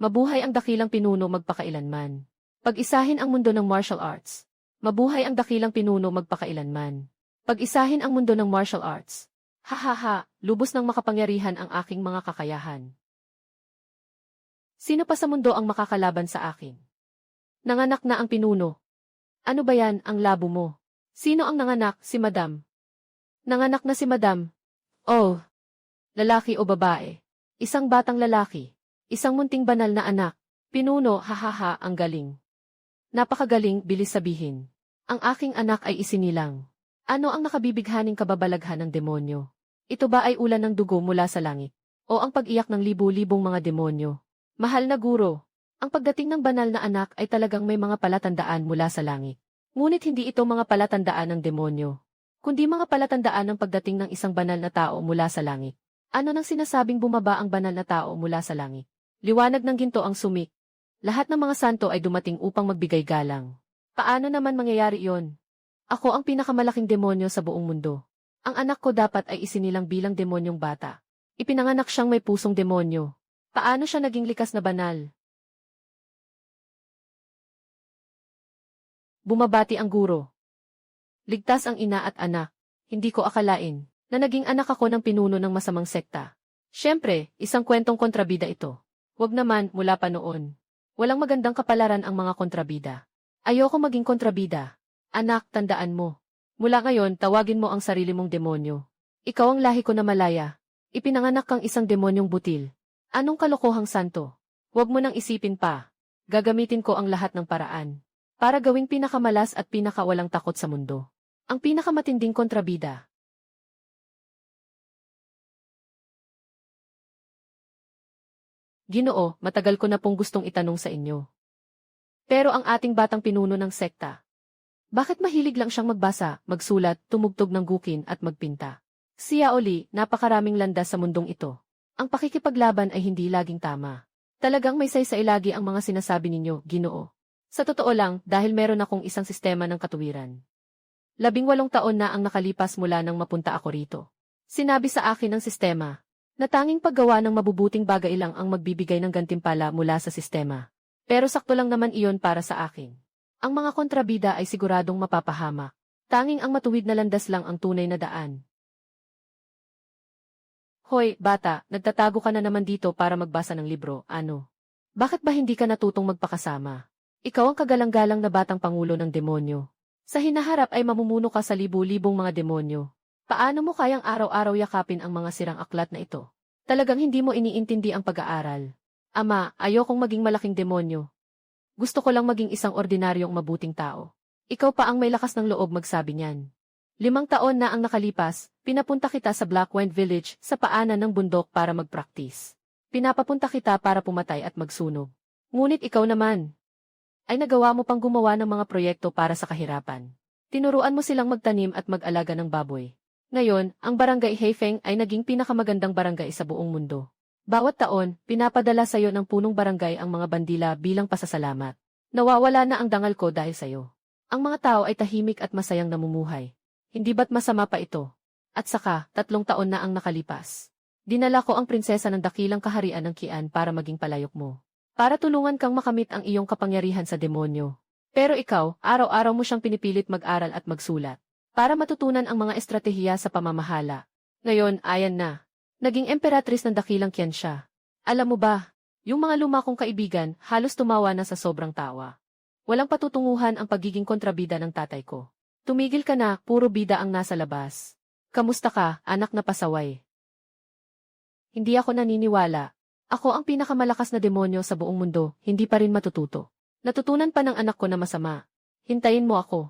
Mabuhay ang dakilang pinuno magpakailanman. Pag-isahin ang mundo ng martial arts. Mabuhay ang dakilang pinuno magpakailanman. Pag-isahin ang mundo ng martial arts. Hahaha, lubos ng makapangyarihan ang aking mga kakayahan. Sino pa sa mundo ang makakalaban sa akin? Nanganak na ang pinuno. Ano ba yan, ang labo mo? Sino ang nanganak, si Madam? Nanganak na si Madam. Oh, lalaki o babae? Isang batang lalaki. Isang munting banal na anak. Pinuno, hahaha, ang galing. Napakagaling, bilis sabihin. Ang aking anak ay isinilang. Ano ang nakabibighaning kababalaghan ng demonyo? Ito ba ay ulan ng dugo mula sa langit? O ang pag-iyak ng libu-libong mga demonyo? Mahal na guro, ang pagdating ng banal na anak ay talagang may mga palatandaan mula sa langit. Ngunit hindi ito mga palatandaan ng demonyo, kundi mga palatandaan ng pagdating ng isang banal na tao mula sa langit. Ano nang sinasabing bumaba ang banal na tao mula sa langit? Liwanag ng ginto ang sumik. Lahat ng mga santo ay dumating upang magbigay galang. Paano naman mangyayari iyon? Ako ang pinakamalaking demonyo sa buong mundo. Ang anak ko dapat ay isinilang bilang demonyong bata. Ipinanganak siyang may pusong demonyo. Paano siya naging likas na banal? Bumabati ang guro. Ligtas ang ina at anak. Hindi ko akalain na naging anak ako ng pinuno ng masamang sekta. Siyempre, isang kwentong kontrabida ito. Wag naman, mula pa noon. Walang magandang kapalaran ang mga kontrabida. Ayoko maging kontrabida. Anak, tandaan mo. Mula ngayon, tawagin mo ang sarili mong demonyo. Ikaw ang lahi ko na malaya. Ipinanganak kang isang demonyong butil. Anong kalokohang santo? Wag mo nang isipin pa. Gagamitin ko ang lahat ng paraan para gawing pinakamalas at pinakawalang takot sa mundo. Ang pinakamatinding kontrabida. Ginoo, matagal ko na pong gustong itanong sa inyo. Pero ang ating batang pinuno ng sekta, bakit mahilig lang siyang magbasa, magsulat, tumugtog ng gukin at magpinta? Siya Oli, napakaraming landas sa mundong ito. Ang pakikipaglaban ay hindi laging tama. Talagang may saysay lagi ang mga sinasabi ninyo, Ginoo. Sa totoo lang, dahil meron akong isang sistema ng katuwiran. 18 taon na ang nakalipas mula nang mapunta ako rito. Sinabi sa akin ng sistema na tanging paggawa ng mabubuting bagay lang ang magbibigay ng gantimpala mula sa sistema. Pero sakto lang naman iyon para sa akin. Ang mga kontrabida ay siguradong mapapahamak. Tanging ang matuwid na landas lang ang tunay na daan. Hoy, bata, nagtatago ka na naman dito para magbasa ng libro, ano? Bakit ba hindi ka natutong magpakasama? Ikaw ang kagalang-galang na batang pangulo ng demonyo. Sa hinaharap ay mamumuno ka sa libu-libong mga demonyo. Paano mo kayang araw-araw yakapin ang mga sirang aklat na ito? Talagang hindi mo iniintindi ang pag-aaral. Ama, ayokong maging malaking demonyo. Gusto ko lang maging isang ordinaryong mabuting tao. Ikaw pa ang may lakas ng loob magsabi niyan. 5 taon na ang nakalipas, pinapunta kita sa Blackwind Village sa paanan ng bundok para mag-practice. Pinapapunta kita para pumatay at magsunog. Ngunit ikaw naman ay nagawa mo pang gumawa ng mga proyekto para sa kahirapan. Tinuruan mo silang magtanim at mag-alaga ng baboy. Ngayon, ang barangay Haifeng ay naging pinakamagandang barangay sa buong mundo. Bawat taon, pinapadala sa iyo ng punong barangay ang mga bandila bilang pasasalamat. Nawawala na ang dangal ko dahil sa iyo. Ang mga tao ay tahimik at masayang namumuhay. Hindi ba't masama pa ito? At saka, 3 taon na ang nakalipas. Dinala ko ang prinsesa ng dakilang kaharian ng Kian para maging palayok mo. Para tulungan kang makamit ang iyong kapangyarihan sa demonyo. Pero ikaw, araw-araw mo siyang pinipilit mag-aral at magsulat. Para matutunan ang mga estratehiya sa pamamahala. Ngayon, ayan na. Naging emperatris ng dakilang Kian siya. Alam mo ba, yung mga luma kong kaibigan halos tumawa na sa sobrang tawa. Walang patutunguhan ang pagiging kontrabida ng tatay ko. Tumigil ka na, puro bida ang nasa labas. Kamusta ka, anak na pasaway? Hindi ako naniniwala. Ako ang pinakamalakas na demonyo sa buong mundo, hindi pa rin matututo. Natutunan pa ng anak ko na masama. Hintayin mo ako.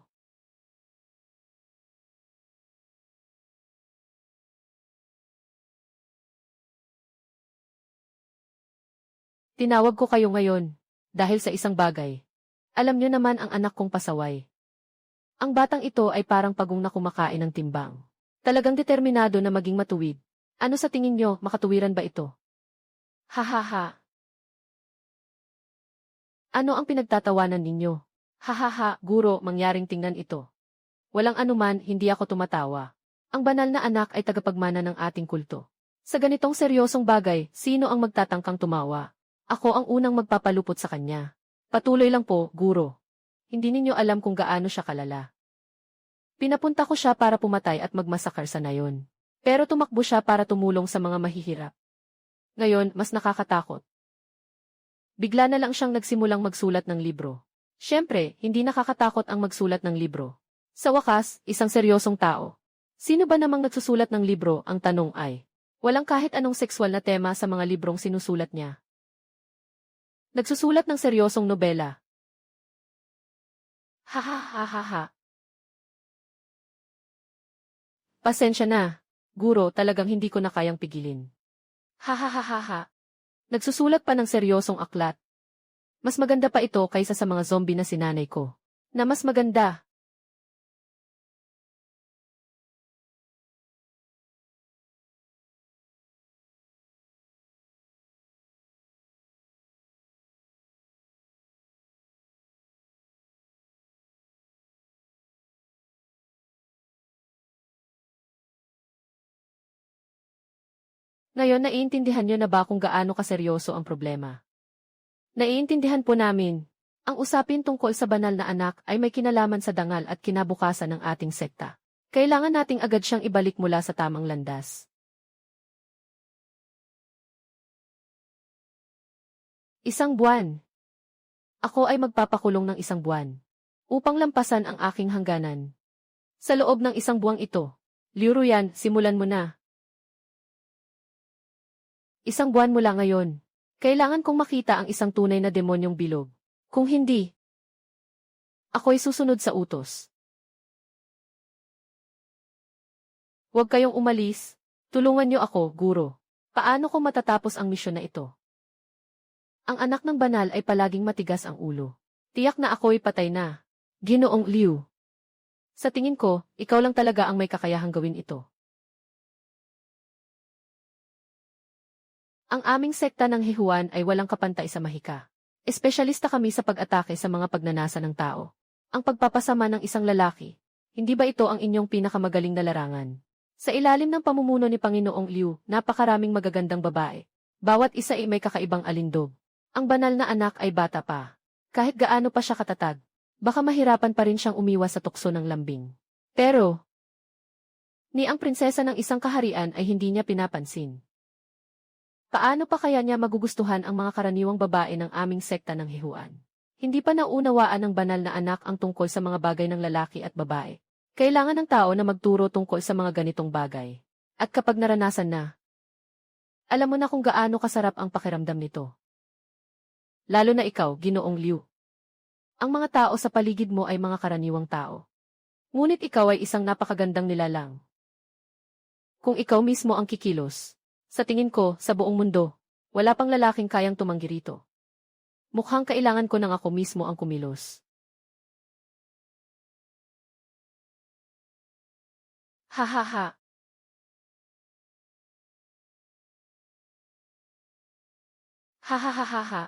Tinawag ko kayo ngayon, dahil sa isang bagay. Alam niyo naman ang anak kong pasaway. Ang batang ito ay parang pagong na kumakain ng timbang. Talagang determinado na maging matuwid. Ano sa tingin niyo, makatuwiran ba ito? Hahaha. Ano ang pinagtatawanan ninyo? Hahaha, guro, mangyaring tingnan ito. Walang anuman, hindi ako tumatawa. Ang banal na anak ay tagapagmana ng ating kulto. Sa ganitong seryosong bagay, sino ang magtatangkang tumawa? Ako ang unang magpapalupot sa kanya. Patuloy lang po, guro. Hindi ninyo alam kung gaano siya kalala. Pinapunta ko siya para pumatay at magmasakar sa nayon. Pero tumakbo siya para tumulong sa mga mahihirap. Ngayon, mas nakakatakot. Bigla na lang siyang nagsimulang magsulat ng libro. Siyempre, hindi nakakatakot ang magsulat ng libro. Sa wakas, isang seryosong tao. Sino ba namang nagsusulat ng libro, ang tanong ay. Walang kahit anong sexual na tema sa mga librong sinusulat niya. Nagsusulat ng seryosong nobela. Ha ha ha ha ha. Pasensya na. Guro, talagang hindi ko na kayang pigilin. Ha ha ha ha ha. Nagsusulat pa ng seryosong aklat. Mas maganda pa ito kaysa sa mga zombie na sinanay ko. Na mas maganda. Ngayon naiintindihan niyo na ba kung gaano kaseryoso ang problema? Naiintindihan po namin. Ang usapin tungkol sa banal na anak ay may kinalaman sa dangal at kinabukasan ng ating sekta. Kailangan nating agad siyang ibalik mula sa tamang landas. Isang buwan. Ako ay magpapakulong ng isang buwan. Upang lampasan ang aking hangganan. Sa loob ng isang buwang ito. Liu Ruyan, simulan mo na. Isang buwan mula ngayon. Kailangan kong makita ang isang tunay na demonyong bilog. Kung hindi, ako'y susunod sa utos. Huwag kayong umalis. Tulungan niyo ako, guro. Paano ko matatapos ang misyon na ito? Ang anak ng banal ay palaging matigas ang ulo. Tiyak na ako'y patay na. Ginoong Liu. Sa tingin ko, ikaw lang talaga ang may kakayahang gawin ito. Ang aming sekta ng Hehuan ay walang kapantay sa mahika. Espesyalista kami sa pag-atake sa mga pagnanasa ng tao. Ang pagpapasama ng isang lalaki. Hindi ba ito ang inyong pinakamagaling na larangan? Sa ilalim ng pamumuno ni Panginoong Liu, napakaraming magagandang babae. Bawat isa ay may kakaibang alindog. Ang banal na anak ay bata pa. Kahit gaano pa siya katatag, baka mahirapan pa rin siyang umiwas sa tukso ng lambing. Pero, ni ang prinsesa ng isang kaharian ay hindi niya pinapansin. Paano pa kaya niya magugustuhan ang mga karaniwang babae ng aming sekta ng Hehuan? Hindi pa naunawaan ng banal na anak ang tungkol sa mga bagay ng lalaki at babae. Kailangan ng tao na magturo tungkol sa mga ganitong bagay. At kapag naranasan na, alam mo na kung gaano kasarap ang pakiramdam nito. Lalo na ikaw, Ginoong Liu. Ang mga tao sa paligid mo ay mga karaniwang tao. Ngunit ikaw ay isang napakagandang nilalang. Kung ikaw mismo ang kikilos, sa tingin ko, sa buong mundo, wala pang lalaking kayang tumanggi rito. Mukhang kailangan ko nang ako mismo ang kumilos. Ha ha ha. Ha ha ha ha ha.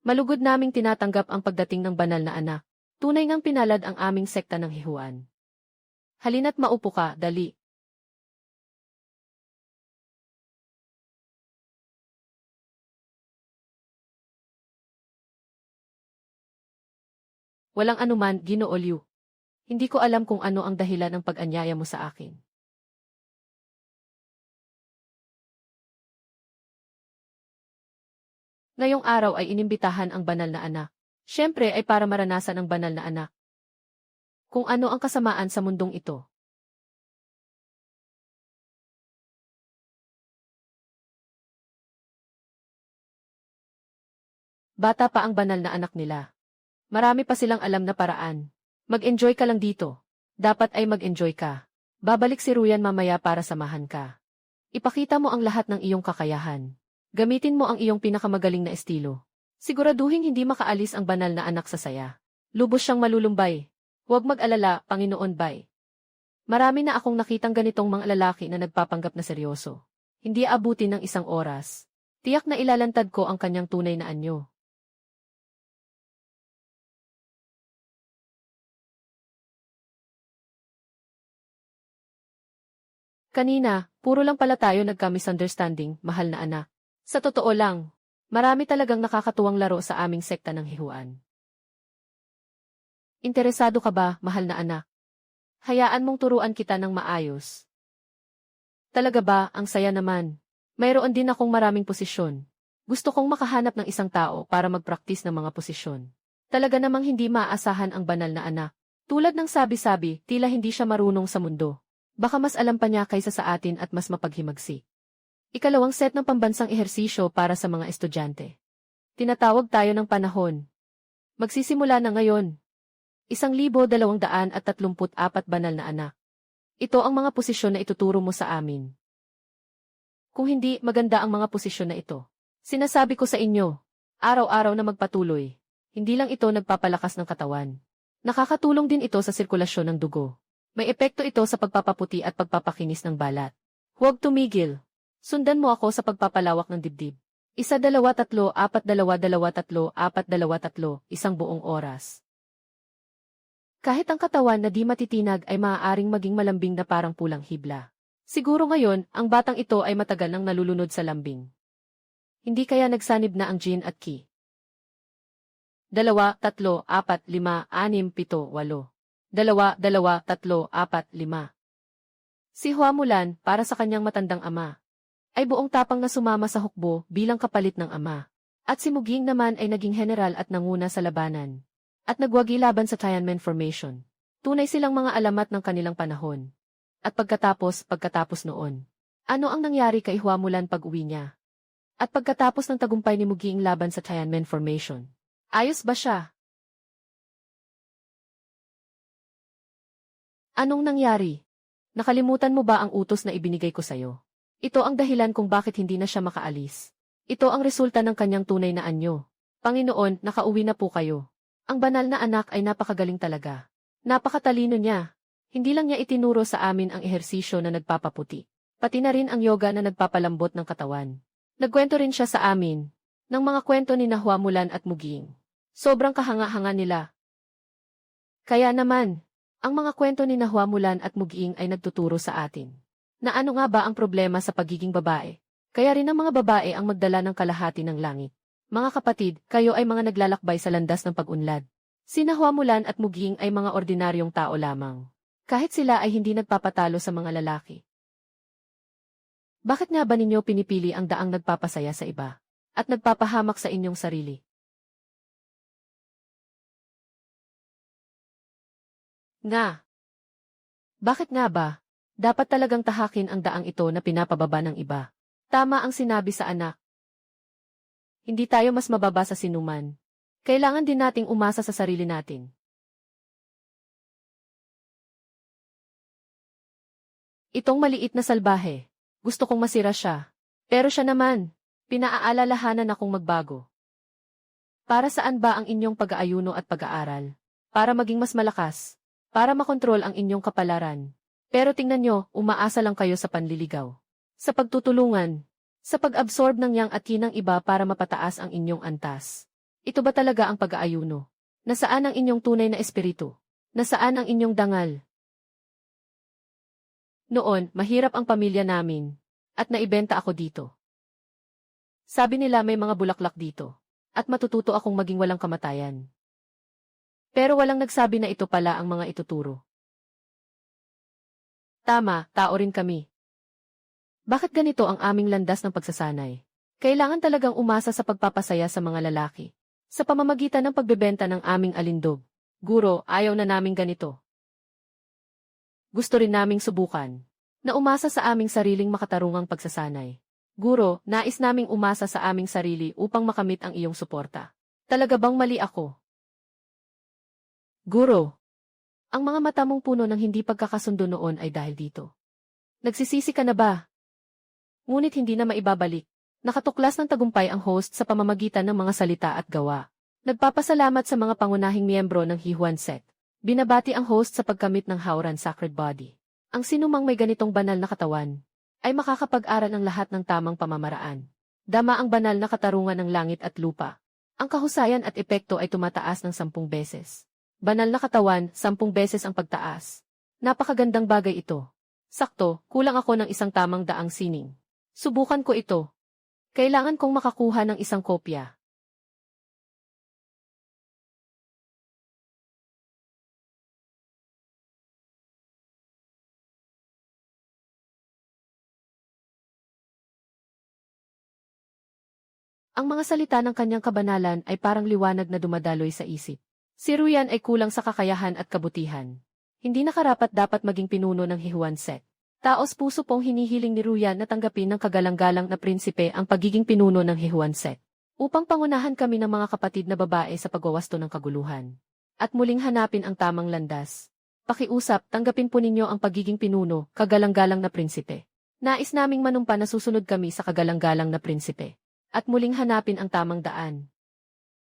Malugod naming tinatanggap ang pagdating ng banal na anak. Tunay ngang pinalad ang aming sekta ng Hehuan. Halina't maupo ka, dali. Walang anuman, Ginoo Liu. Hindi ko alam kung ano ang dahilan ng pag-anyaya mo sa akin. Ngayong araw ay inimbitahan ang banal na anak. Siyempre ay para maranasan ang banal na anak. Kung ano ang kasamaan sa mundong ito. Bata pa ang banal na anak nila. Marami pa silang alam na paraan. Mag-enjoy ka lang dito. Dapat ay mag-enjoy ka. Babalik si Ruyan mamaya para samahan ka. Ipakita mo ang lahat ng iyong kakayahan. Gamitin mo ang iyong pinakamagaling na estilo. Siguraduhin hindi makaalis ang banal na anak sa saya. Lubos siyang malulumbay. Huwag mag-alala, Panginoon Bay. Marami na akong nakitang ganitong mga lalaki na nagpapanggap na seryoso. Hindi aabutin ng isang oras. Tiyak na ilalantad ko ang kanyang tunay na anyo. Kanina, puro lang pala tayo nagka-misunderstanding, mahal na anak. Sa totoo lang, marami talagang nakakatuwang laro sa aming sekta ng hihuan. Interesado ka ba, mahal na anak? Hayaan mong turuan kita ng maayos. Talaga ba, ang saya naman. Mayroon din akong maraming posisyon. Gusto kong makahanap ng isang tao para mag-practice ng mga posisyon. Talaga namang hindi maaasahan ang banal na anak. Tulad ng sabi-sabi, tila hindi siya marunong sa mundo. Baka mas alam pa niya kaysa sa atin at mas mapaghimagsi. Ikalawang set ng pambansang ehersisyo para sa mga estudyante. Tinatawag tayo ng panahon. Magsisimula na ngayon. 1,234 banal na anak. Ito ang mga posisyon na ituturo mo sa amin. Kung hindi, maganda ang mga posisyon na ito. Sinasabi ko sa inyo, araw-araw na magpatuloy. Hindi lang ito nagpapalakas ng katawan. Nakakatulong din ito sa sirkulasyon ng dugo. May epekto ito sa pagpapaputi at pagpapakinis ng balat. Huwag tumigil. Sundan mo ako sa pagpapalawak ng dibdib. 1, 2, 3, 4, 2, 2, 3, 4, 2, 3, isang buong oras. Kahit ang katawan na di matitinag ay maaaring maging malambing na parang pulang hibla. Siguro ngayon, ang batang ito ay matagal nang nalulunod sa lambing. Hindi kaya nagsanib na ang gene at ki. 2, 3, 4, 5, 6, 7, 8. 2, 2, 3, 4, 5. Si Huamulan, para sa kanyang matandang ama, ay buong tapang na sumama sa hukbo bilang kapalit ng ama. At si Muging naman ay naging general at nanguna sa labanan. At nagwagi laban sa Tiananmen Formation. Tunay silang mga alamat ng kanilang panahon. At pagkatapos noon, ano ang nangyari kay Huamulan pag-uwi niya? At pagkatapos ng tagumpay ni Muging laban sa Tiananmen Formation, ayos ba siya? Anong nangyari? Nakalimutan mo ba ang utos na ibinigay ko sa'yo? Ito ang dahilan kung bakit hindi na siya makaalis. Ito ang resulta ng kanyang tunay na anyo. Panginoon, nakauwi na po kayo. Ang banal na anak ay napakagaling talaga. Napakatalino niya. Hindi lang niya itinuro sa amin ang ehersisyo na nagpapaputi. Pati na rin ang yoga na nagpapalambot ng katawan. Nagkwento rin siya sa amin ng mga kwento ni Huamulan at Muging. Sobrang kahanga-hanga nila. Kaya naman, ang mga kwento ni Huamulan at Muging ay nagtuturo sa atin na ano nga ba ang problema sa pagiging babae. Kaya rin ang mga babae ang magdala ng kalahati ng langit. Mga kapatid, kayo ay mga naglalakbay sa landas ng pag-unlad. Sina Huamulan at Muging ay mga ordinaryong tao lamang. Kahit sila ay hindi nagpapatalo sa mga lalaki. Bakit nga ba ninyo pinipili ang daang nagpapasaya sa iba at nagpapahamak sa inyong sarili? Nga. Bakit nga ba? Dapat talagang tahakin ang daang ito na pinapababa ng iba. Tama ang sinabi sa anak. Hindi tayo mas mababa sa sinuman. Kailangan din nating umasa sa sarili natin. Itong maliit na salbahe. Gusto kong masira siya. Pero siya naman, pinaaalalahanan akong magbago. Para saan ba ang inyong pag-aayuno at pag-aaral? Para maging mas malakas. Para makontrol ang inyong kapalaran. Pero tingnan nyo, umaasa lang kayo sa panliligaw. Sa pagtutulungan. Sa pag-absorb ng yang at yin ng iba para mapataas ang inyong antas. Ito ba talaga ang pag-aayuno? Nasaan ang inyong tunay na espiritu? Nasaan ang inyong dangal? Noon, mahirap ang pamilya namin. At naibenta ako dito. Sabi nila may mga bulaklak dito. At matututo akong maging walang kamatayan. Pero walang nagsabi na ito pala ang mga ituturo. Tama, tao rin kami. Bakit ganito ang aming landas ng pagsasanay? Kailangan talagang umasa sa pagpapasaya sa mga lalaki. Sa pamamagitan ng pagbebenta ng aming alindog. Guro, ayaw na naming ganito. Gusto rin naming subukan. Na umasa sa aming sariling makatarungang pagsasanay. Guro, nais naming umasa sa aming sarili upang makamit ang iyong suporta. Talaga bang mali ako? Guro, ang mga mata mong puno ng hindi pagkakasundo noon ay dahil dito. Nagsisisi ka na ba? Ngunit hindi na maibabalik. Nakatuklas ng tagumpay ang host sa pamamagitan ng mga salita at gawa. Nagpapasalamat sa mga pangunahing miyembro ng Hihuan sect. Binabati ang host sa pagkamit ng Hauran Sacred Body. Ang sinumang may ganitong banal na katawan ay makakapag-aral ng lahat ng tamang pamamaraan. Dama ang banal na katarungan ng langit at lupa. Ang kahusayan at epekto ay tumataas ng 10 beses. Banal na katawan, 10 beses ang pagtaas. Napakagandang bagay ito. Sakto, kulang ako ng isang tamang daang sining. Subukan ko ito. Kailangan kong makakuha ng isang kopya. Ang mga salita ng kanyang kabanalan ay parang liwanag na dumadaloy sa isip. Si Ruyan ay kulang sa kakayahan at kabutihan. Hindi nakarapat-dapat maging pinuno ng Hihuanset. Taos puso pong hinihiling ni Ruyan na tanggapin ng kagalang-galang na prinsipe ang pagiging pinuno ng Hihuanset. Upang pangunahan kami ng mga kapatid na babae sa pagwawasto ng kaguluhan. At muling hanapin ang tamang landas. Pakiusap, tanggapin po ninyo ang pagiging pinuno, kagalang-galang na prinsipe. Nais naming manumpa na susunod kami sa kagalang-galang na prinsipe. At muling hanapin ang tamang daan.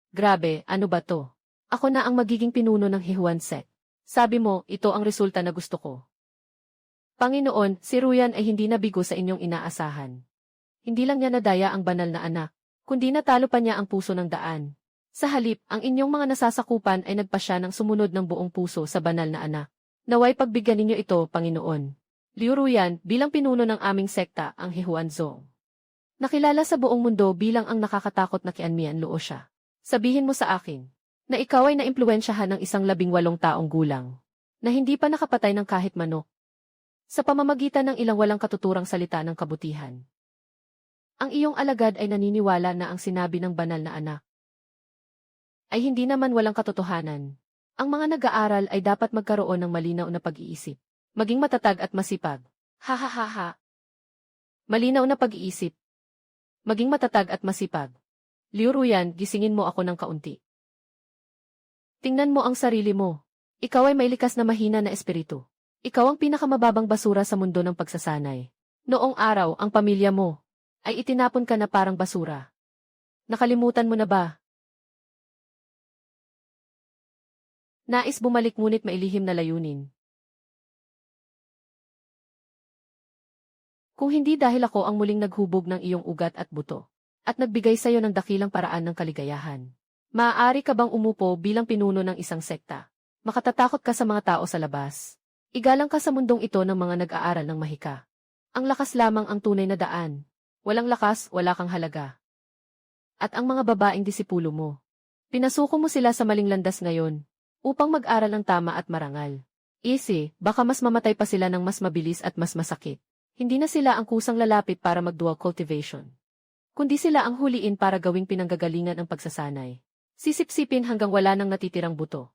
Grabe, ano ba to? Ako na ang magiging pinuno ng Hihuanset. Sabi mo, ito ang resulta na gusto ko. Panginoon, si Ruyan ay hindi nabigo sa inyong inaasahan. Hindi lang niya nadaya ang banal na anak, kundi natalo pa niya ang puso ng daan. Sa halip, ang inyong mga nasasakupan ay nagpasya ng sumunod ng buong puso sa banal na anak. Naway pagbigyan ninyo ito, Panginoon. Liu Ruyan, bilang pinuno ng aming sekta, ang Hihuanzong. Nakilala sa buong mundo bilang ang nakakatakot na Qianmian Luo siya. Sabihin mo sa akin, na ikaw ay naimpluwensyahan ng isang 18 taong gulang, na hindi pa nakapatay ng kahit manok, sa pamamagitan ng ilang walang katuturang salita ng kabutihan. Ang iyong alagad ay naniniwala na ang sinabi ng banal na anak ay hindi naman walang katotohanan. Ang mga nag-aaral ay dapat magkaroon ng malinaw na pag-iisip, maging matatag at masipag. Ha ha ha ha. Malinaw na pag-iisip. Maging matatag at masipag. Liu Ruyan, gisingin mo ako ng kaunti. Tingnan mo ang sarili mo. Ikaw ay may likas na mahina na espiritu. Ikaw ang pinakamababang basura sa mundo ng pagsasanay. Noong araw, ang pamilya mo ay itinapon ka na parang basura. Nakalimutan mo na ba? Nais bumalik ngunit mailihim na layunin. Kung hindi dahil ako ang muling naghubog ng iyong ugat at buto, at nagbigay sa iyo ng dakilang paraan ng kaligayahan, maaari ka bang umupo bilang pinuno ng isang sekta? Makatatakot ka sa mga tao sa labas. Igalang ka sa mundong ito ng mga nag-aaral ng mahika. Ang lakas lamang ang tunay na daan. Walang lakas, wala kang halaga. At ang mga babaeng disipulo mo, pinasuko mo sila sa maling landas ngayon, upang mag-aral ng tama at marangal. Baka mas mamatay pa sila ng mas mabilis at mas masakit. Hindi na sila ang kusang lalapit para mag-dual cultivation, kundi sila ang huliin para gawing pinanggagalingan ang pagsasanay. Sisipsipin hanggang wala nang natitirang buto.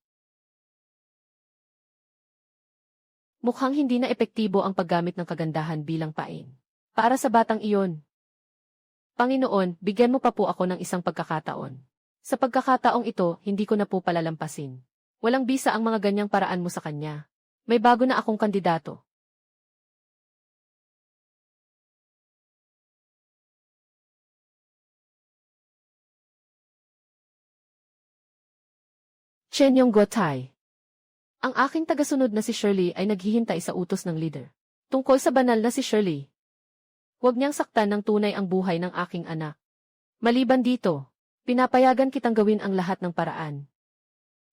Mukhang hindi na epektibo ang paggamit ng kagandahan bilang pain para sa batang iyon. Panginoon, bigyan mo pa po ako ng isang pagkakataon. Sa pagkakataong ito, hindi ko na po palalampasin. Walang bisa ang mga ganyang paraan mo sa kanya. May bago na akong kandidato. Chen Yongguotai. Ang aking tagasunod na si Shirley ay naghihintay sa utos ng leader. Tungkol sa banal na si Shirley. Huwag niyang saktan ng tunay ang buhay ng aking anak. Maliban dito, pinapayagan kitang gawin ang lahat ng paraan.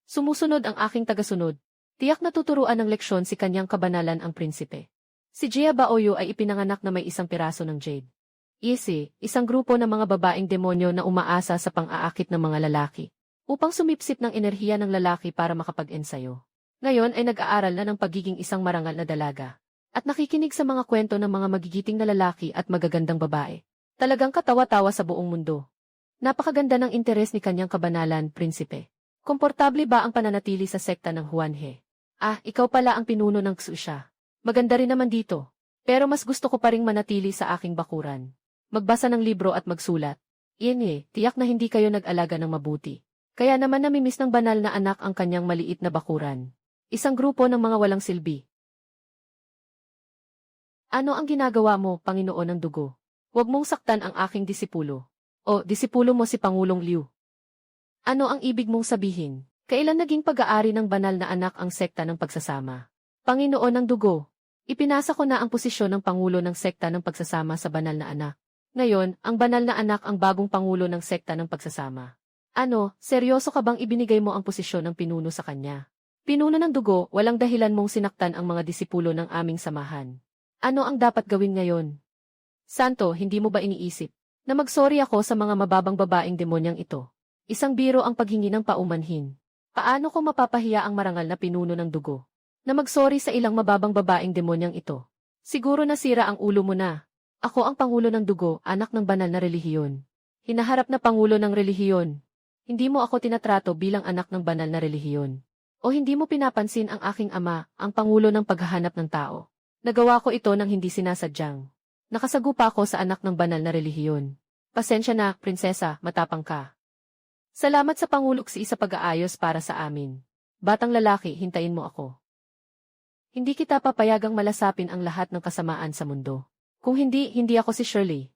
Sumusunod ang aking tagasunod. Tiyak na tuturuan ng leksyon si kanyang kabanalan ang prinsipe. Si Jia Baoyu ay ipinanganak na may isang piraso ng jade. Isang grupo ng mga babaeng demonyo na umaasa sa pang-aakit ng mga lalaki, upang sumipsip ng enerhiya ng lalaki para makapag-ensayo. Ngayon ay nag-aaral na ng pagiging isang marangal na dalaga, at nakikinig sa mga kwento ng mga magigiting na lalaki at magagandang babae. Talagang katawa-tawa sa buong mundo. Napakaganda ng interes ni kanyang kabanalan, prinsipe. Komportable ba ang pananatili sa sekta ng Huanhe? Ikaw pala ang pinuno ng Xusha. Maganda rin naman dito. Pero mas gusto ko pa ring manatili sa aking bakuran. Magbasa ng libro at magsulat. Tiyak na hindi kayo nag-alaga ng mabuti. Kaya naman namimiss ng banal na anak ang kanyang maliit na bakuran. Isang grupo ng mga walang silbi. Ano ang ginagawa mo, Panginoon ng dugo? Huwag mong saktan ang aking disipulo. O, disipulo mo si Pangulong Liu. Ano ang ibig mong sabihin? Kailan naging pag-aari ng banal na anak ang sekta ng pagsasama? Panginoon ng dugo, ipinasa ko na ang posisyon ng Pangulo ng sekta ng pagsasama sa banal na anak. Ngayon, ang banal na anak ang bagong Pangulo ng sekta ng pagsasama. Seryoso ka bang ibinigay mo ang posisyon ng pinuno sa kanya? Pinuno ng dugo, walang dahilan mong sinaktan ang mga disipulo ng aming samahan. Ano ang dapat gawin ngayon? Santo, hindi mo ba iniisip na magsorry ako sa mga mababang babaeng demonyang ito? Isang biro ang paghingi ng paumanhin. Paano ko mapapahiya ang marangal na pinuno ng dugo? Na magsorry sa ilang mababang babaeng demonyang ito. Siguro nasira ang ulo mo na. Ako ang pangulo ng dugo, anak ng banal na relihiyon. Hinaharap na pangulo ng relihiyon. Hindi mo ako tinatrato bilang anak ng banal na relihiyon. O hindi mo pinapansin ang aking ama, ang pangulo ng paghahanap ng tao. Nagawa ko ito nang hindi sinasadyang. Nakasagupa ako sa anak ng banal na relihiyon. Pasensya na, prinsesa, matapang ka. Salamat sa panguluksi sa pag-aayos para sa amin. Batang lalaki, hintayin mo ako. Hindi kita papayagang malasapin ang lahat ng kasamaan sa mundo. Kung hindi, hindi ako si Shirley.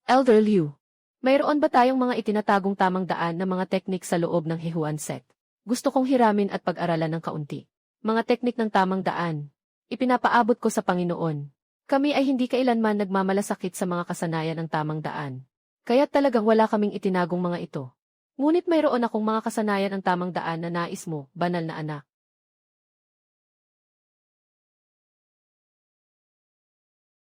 Elder Liu, mayroon ba tayong mga itinatagong tamang daan na mga teknik sa loob ng Hehuan Sect? Gusto kong hiramin at pag-aralan ng kaunti. Mga teknik ng tamang daan. Ipinapaabot ko sa Panginoon. Kami ay hindi kailanman nagmamalasakit sa mga kasanayan ng tamang daan. Kaya't talagang wala kaming itinagong mga ito. Ngunit mayroon akong mga kasanayan ng tamang daan na nais mo, banal na anak.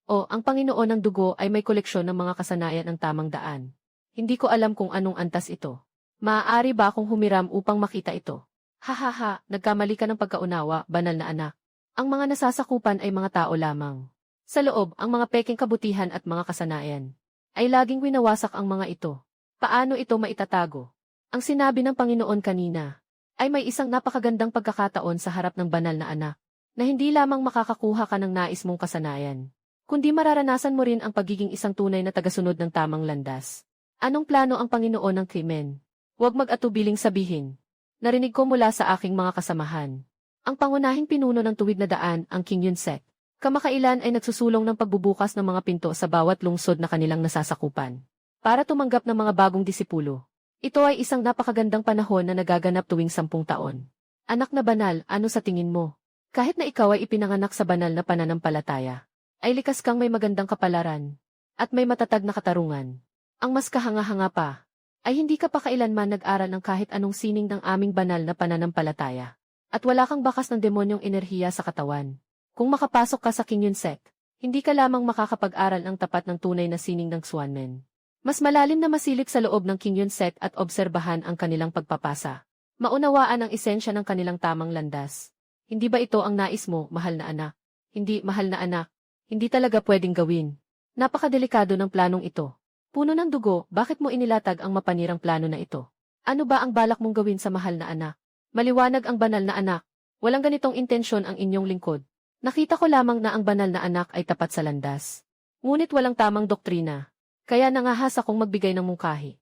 O, ang Panginoon ng dugo ay may koleksyon ng mga kasanayan ng tamang daan. Hindi ko alam kung anong antas ito. Maaari ba akong humiram upang makita ito? Hahaha, nagkamali ka ng pagkaunawa, banal na anak. Ang mga nasasakupan ay mga tao lamang. Sa loob, ang mga peking kabutihan at mga kasanayan ay laging winawasak ang mga ito. Paano ito maitatago? Ang sinabi ng Panginoon kanina ay may isang napakagandang pagkakataon sa harap ng banal na anak na hindi lamang makakakuha ka ng nais mong kasanayan, kundi mararanasan mo rin ang pagiging isang tunay na tagasunod ng tamang landas. Anong plano ang Panginoon ng krimen? Huwag mag-atubiling sabihin. Narinig ko mula sa aking mga kasamahan. Ang pangunahing pinuno ng tuwid na daan, ang King Yun Sek, kamakailan ay nagsusulong ng pagbubukas ng mga pinto sa bawat lungsod na kanilang nasasakupan para tumanggap ng mga bagong disipulo. Ito ay isang napakagandang panahon na nagaganap tuwing 10 taon. Anak na banal, ano sa tingin mo? Kahit na ikaw ay ipinanganak sa banal na pananampalataya, ay likas kang may magandang kapalaran at may matatag na katarungan. Ang mas kahanga-hanga pa, ay hindi ka pa kailanman nag-aral ng kahit anong sining ng aming banal na pananampalataya. At wala kang bakas ng demonyong enerhiya sa katawan. Kung makapasok ka sa King Yun Sek, hindi ka lamang makakapag-aral ng tapat ng tunay na sining ng Xuanmen. Mas malalim na masilip sa loob ng King Yun Sek at obserbahan ang kanilang pagpapasa. Maunawaan ang esensya ng kanilang tamang landas. Hindi ba ito ang nais mo, mahal na anak? Hindi, mahal na anak. Hindi talaga pwedeng gawin. Napakadelikado ng planong ito. Puno ng dugo, bakit mo inilatag ang mapanirang plano na ito? Ano ba ang balak mong gawin sa mahal na anak? Maliwanag ang banal na anak. Walang ganitong intensyon ang inyong lingkod. Nakita ko lamang na ang banal na anak ay tapat sa landas. Ngunit walang tamang doktrina. Kaya nangahas akong magbigay ng mungkahi.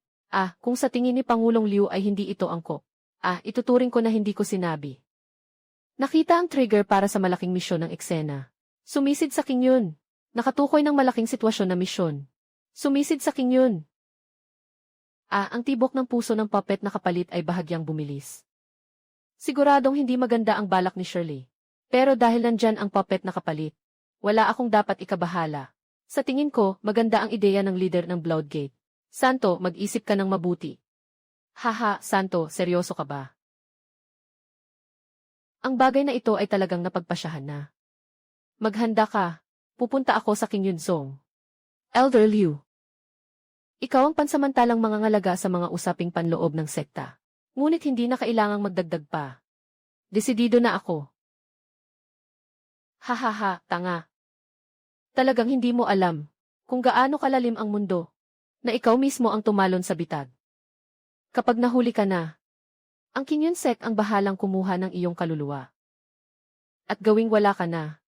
Kung sa tingin ni Pangulong Liu ay hindi ito angkop. Ituturing ko na hindi ko sinabi. Nakita ang trigger para sa malaking misyon ng eksena. Sumisid sa King Yun. Nakatukoy ng malaking sitwasyon na misyon. Sumisid sa King Yun. Ang tibok ng puso ng puppet na kapalit ay bahagyang bumilis. Siguradong hindi maganda ang balak ni Shirley. Pero dahil nandyan ang puppet na kapalit, wala akong dapat ikabahala. Sa tingin ko, maganda ang ideya ng leader ng Bloodgate. Santo, mag-isip ka ng mabuti. Haha, Santo, seryoso ka ba? Ang bagay na ito ay talagang napagpasyahan na. Maghanda ka. Pupunta ako sa King Yunzong. Elder Liu. Ikaw ang pansamantalang mangangalaga sa mga usaping panloob ng sekta. Ngunit hindi na kailangang magdagdag pa. Desidido na ako. Hahaha, tanga. Talagang hindi mo alam kung gaano kalalim ang mundo na ikaw mismo ang tumalon sa bitag. Kapag nahuli ka na, ang King Yun Sek ang bahalang kumuha ng iyong kaluluwa. At gawing wala ka na.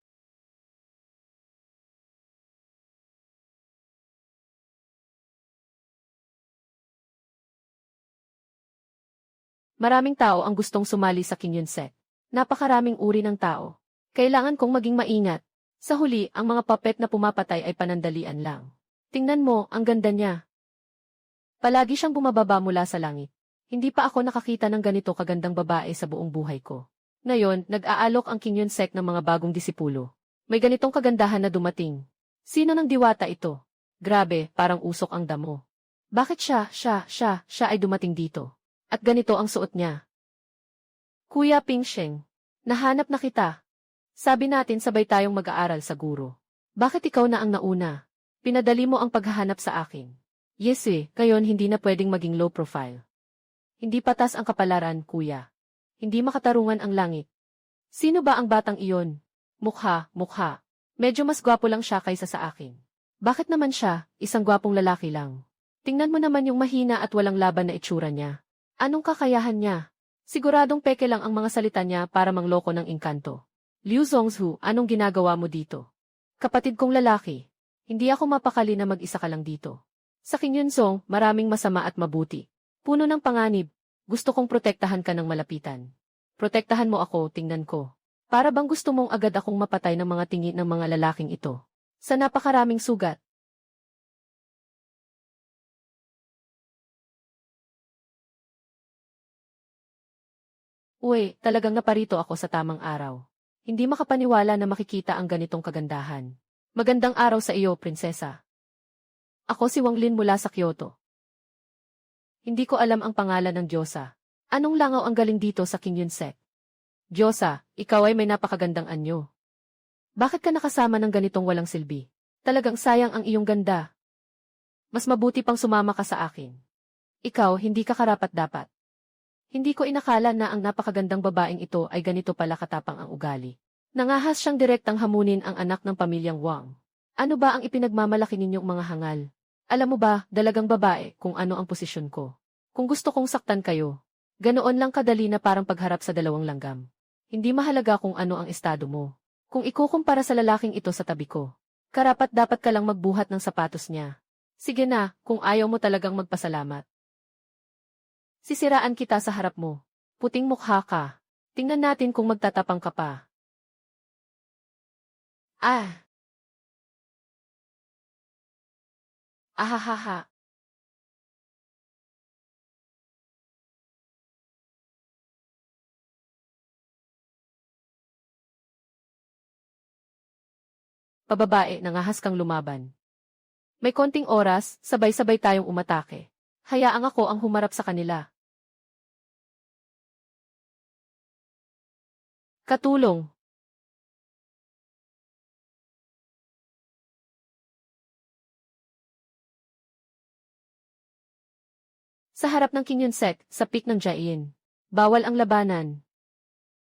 Maraming tao ang gustong sumali sa King Yun Sek. Napakaraming uri ng tao. Kailangan kong maging maingat. Sa huli, ang mga puppet na pumapatay ay panandalian lang. Tingnan mo, ang ganda niya. Palagi siyang bumababa mula sa langit. Hindi pa ako nakakita ng ganito kagandang babae sa buong buhay ko. Ngayon, nag-aalok ang King Yun Sek ng mga bagong disipulo. May ganitong kagandahan na dumating. Sino ng diwata ito? Grabe, parang usok ang damo. Bakit siya ay dumating dito? At ganito ang suot niya. Kuya Pingsheng, nahanap na kita. Sabi natin sabay tayong mag-aaral sa guro. Bakit ikaw na ang nauna? Pinadali mo ang paghahanap sa akin. Yes ngayon hindi na pwedeng maging low profile. Hindi patas ang kapalaran, kuya. Hindi makatarungan ang langit. Sino ba ang batang iyon? Mukha. Medyo mas gwapo lang siya kaysa sa akin. Bakit naman siya, isang gwapong lalaki lang? Tingnan mo naman yung mahina at walang laban na itsura niya. Anong kakayahan niya? Siguradong peke lang ang mga salita niya para mangloko ng engkanto. Liu Zongzhu, anong ginagawa mo dito? Kapatid kong lalaki. Hindi ako mapakali na mag-isa ka lang dito. Sa King Yunzong, maraming masama at mabuti. Puno ng panganib. Gusto kong protektahan ka ng malapitan. Protektahan mo ako, tingnan ko. Para bang gusto mong agad akong mapatay ng mga tingin ng mga lalaking ito? Sa napakaraming sugat. Uy, talagang naparito ako sa tamang araw. Hindi makapaniwala na makikita ang ganitong kagandahan. Magandang araw sa iyo, prinsesa. Ako si Wang Lin mula sa Kyoto. Hindi ko alam ang pangalan ng Diyosa. Anong langaw ang galing dito sa King Yunsek? Diyosa, ikaw ay may napakagandang anyo. Bakit ka nakasama ng ganitong walang silbi? Talagang sayang ang iyong ganda. Mas mabuti pang sumama ka sa akin. Ikaw, hindi ka karapat-dapat. Hindi ko inakala na ang napakagandang babaeng ito ay ganito pala katapang ang ugali. Nangahas siyang direktang hamunin ang anak ng pamilyang Wang. Ano ba ang ipinagmamalaki ninyong mga hangal? Alam mo ba, dalagang babae, kung ano ang posisyon ko. Kung gusto kong saktan kayo, ganoon lang kadali na parang pagharap sa dalawang langgam. Hindi mahalaga kung ano ang estado mo. Kung ikukumpara sa lalaking ito sa tabi ko, karapat-dapat ka lang magbuhat ng sapatos niya. Sige na, kung ayaw mo talagang magpasalamat. Sisiraan kita sa harap mo. Puting mukha ka. Tingnan natin kung magtatapang ka pa. Ah! Ahahaha. Pababae, nangahas kang lumaban. May konting oras, sabay-sabay tayong umatake. Hayaang ako ang humarap sa kanila. Katulong. Sa harap ng King Yunsek, sa peak ng Jain. Bawal ang labanan.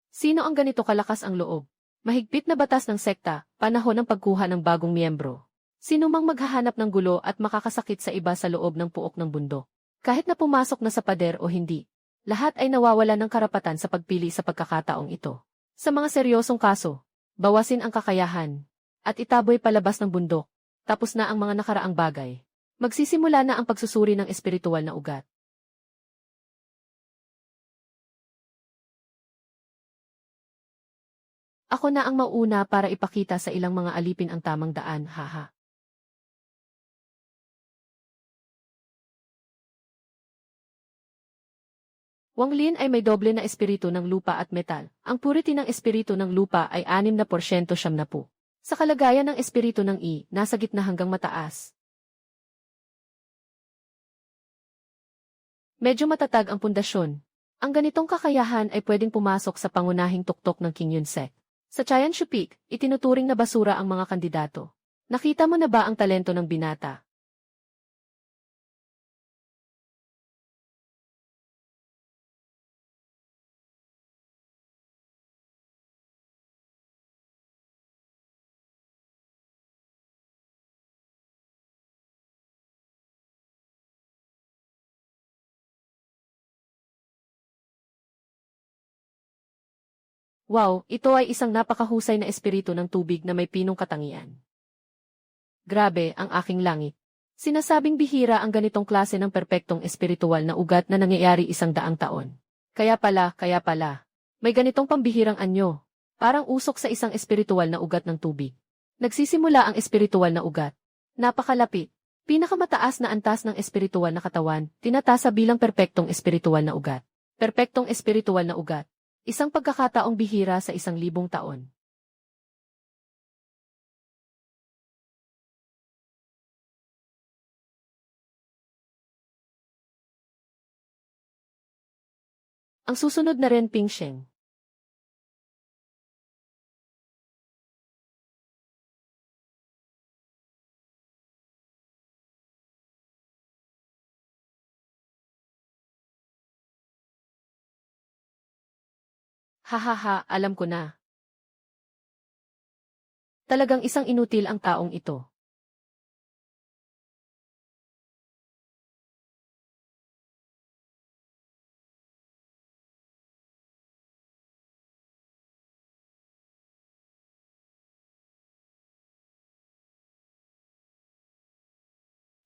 Sino ang ganito kalakas ang loob? Mahigpit na batas ng sekta, panahon ng pagkuha ng bagong miyembro. Sino mang maghahanap ng gulo at makakasakit sa iba sa loob ng puok ng bundok. Kahit na pumasok na sa pader o hindi, lahat ay nawawala ng karapatan sa pagpili sa pagkakataong ito. Sa mga seryosong kaso, bawasin ang kakayahan, at itaboy palabas ng bundok, tapos na ang mga nakaraang bagay. Magsisimula na ang pagsusuri ng espiritual na ugat. Ako na ang mauuna para ipakita sa ilang mga alipin ang tamang daan, haha. Wang Lin ay may doble na espiritu ng lupa at metal. Ang purity ng espiritu ng lupa ay 6% 70. Sa kalagayan ng espiritu ng nasa gitna hanggang mataas. Medyo matatag ang pundasyon. Ang ganitong kakayahan ay pwedeng pumasok sa pangunahing tuktok ng King Yunsek. Sa Chayanshu Peak, itinuturing na basura ang mga kandidato. Nakita mo na ba ang talento ng binata? Wow, ito ay isang napakahusay na espiritu ng tubig na may pinong katangian. Grabe, ang aking langit. Sinasabing bihira ang ganitong klase ng perpektong espiritual na ugat na nangyayari 100 taon. Kaya pala, may ganitong pambihirang anyo. Parang usok sa isang espiritual na ugat ng tubig. Nagsisimula ang espiritual na ugat. Napakalapit. Pinakamataas na antas ng espiritual na katawan, tinatasa bilang perpektong espiritual na ugat. Perpektong espiritual na ugat. Isang pagkakataong bihira sa 1,000 taon. Ang susunod na ren Pingsheng. Hahaha, alam ko na. Talagang isang inutil ang taong ito.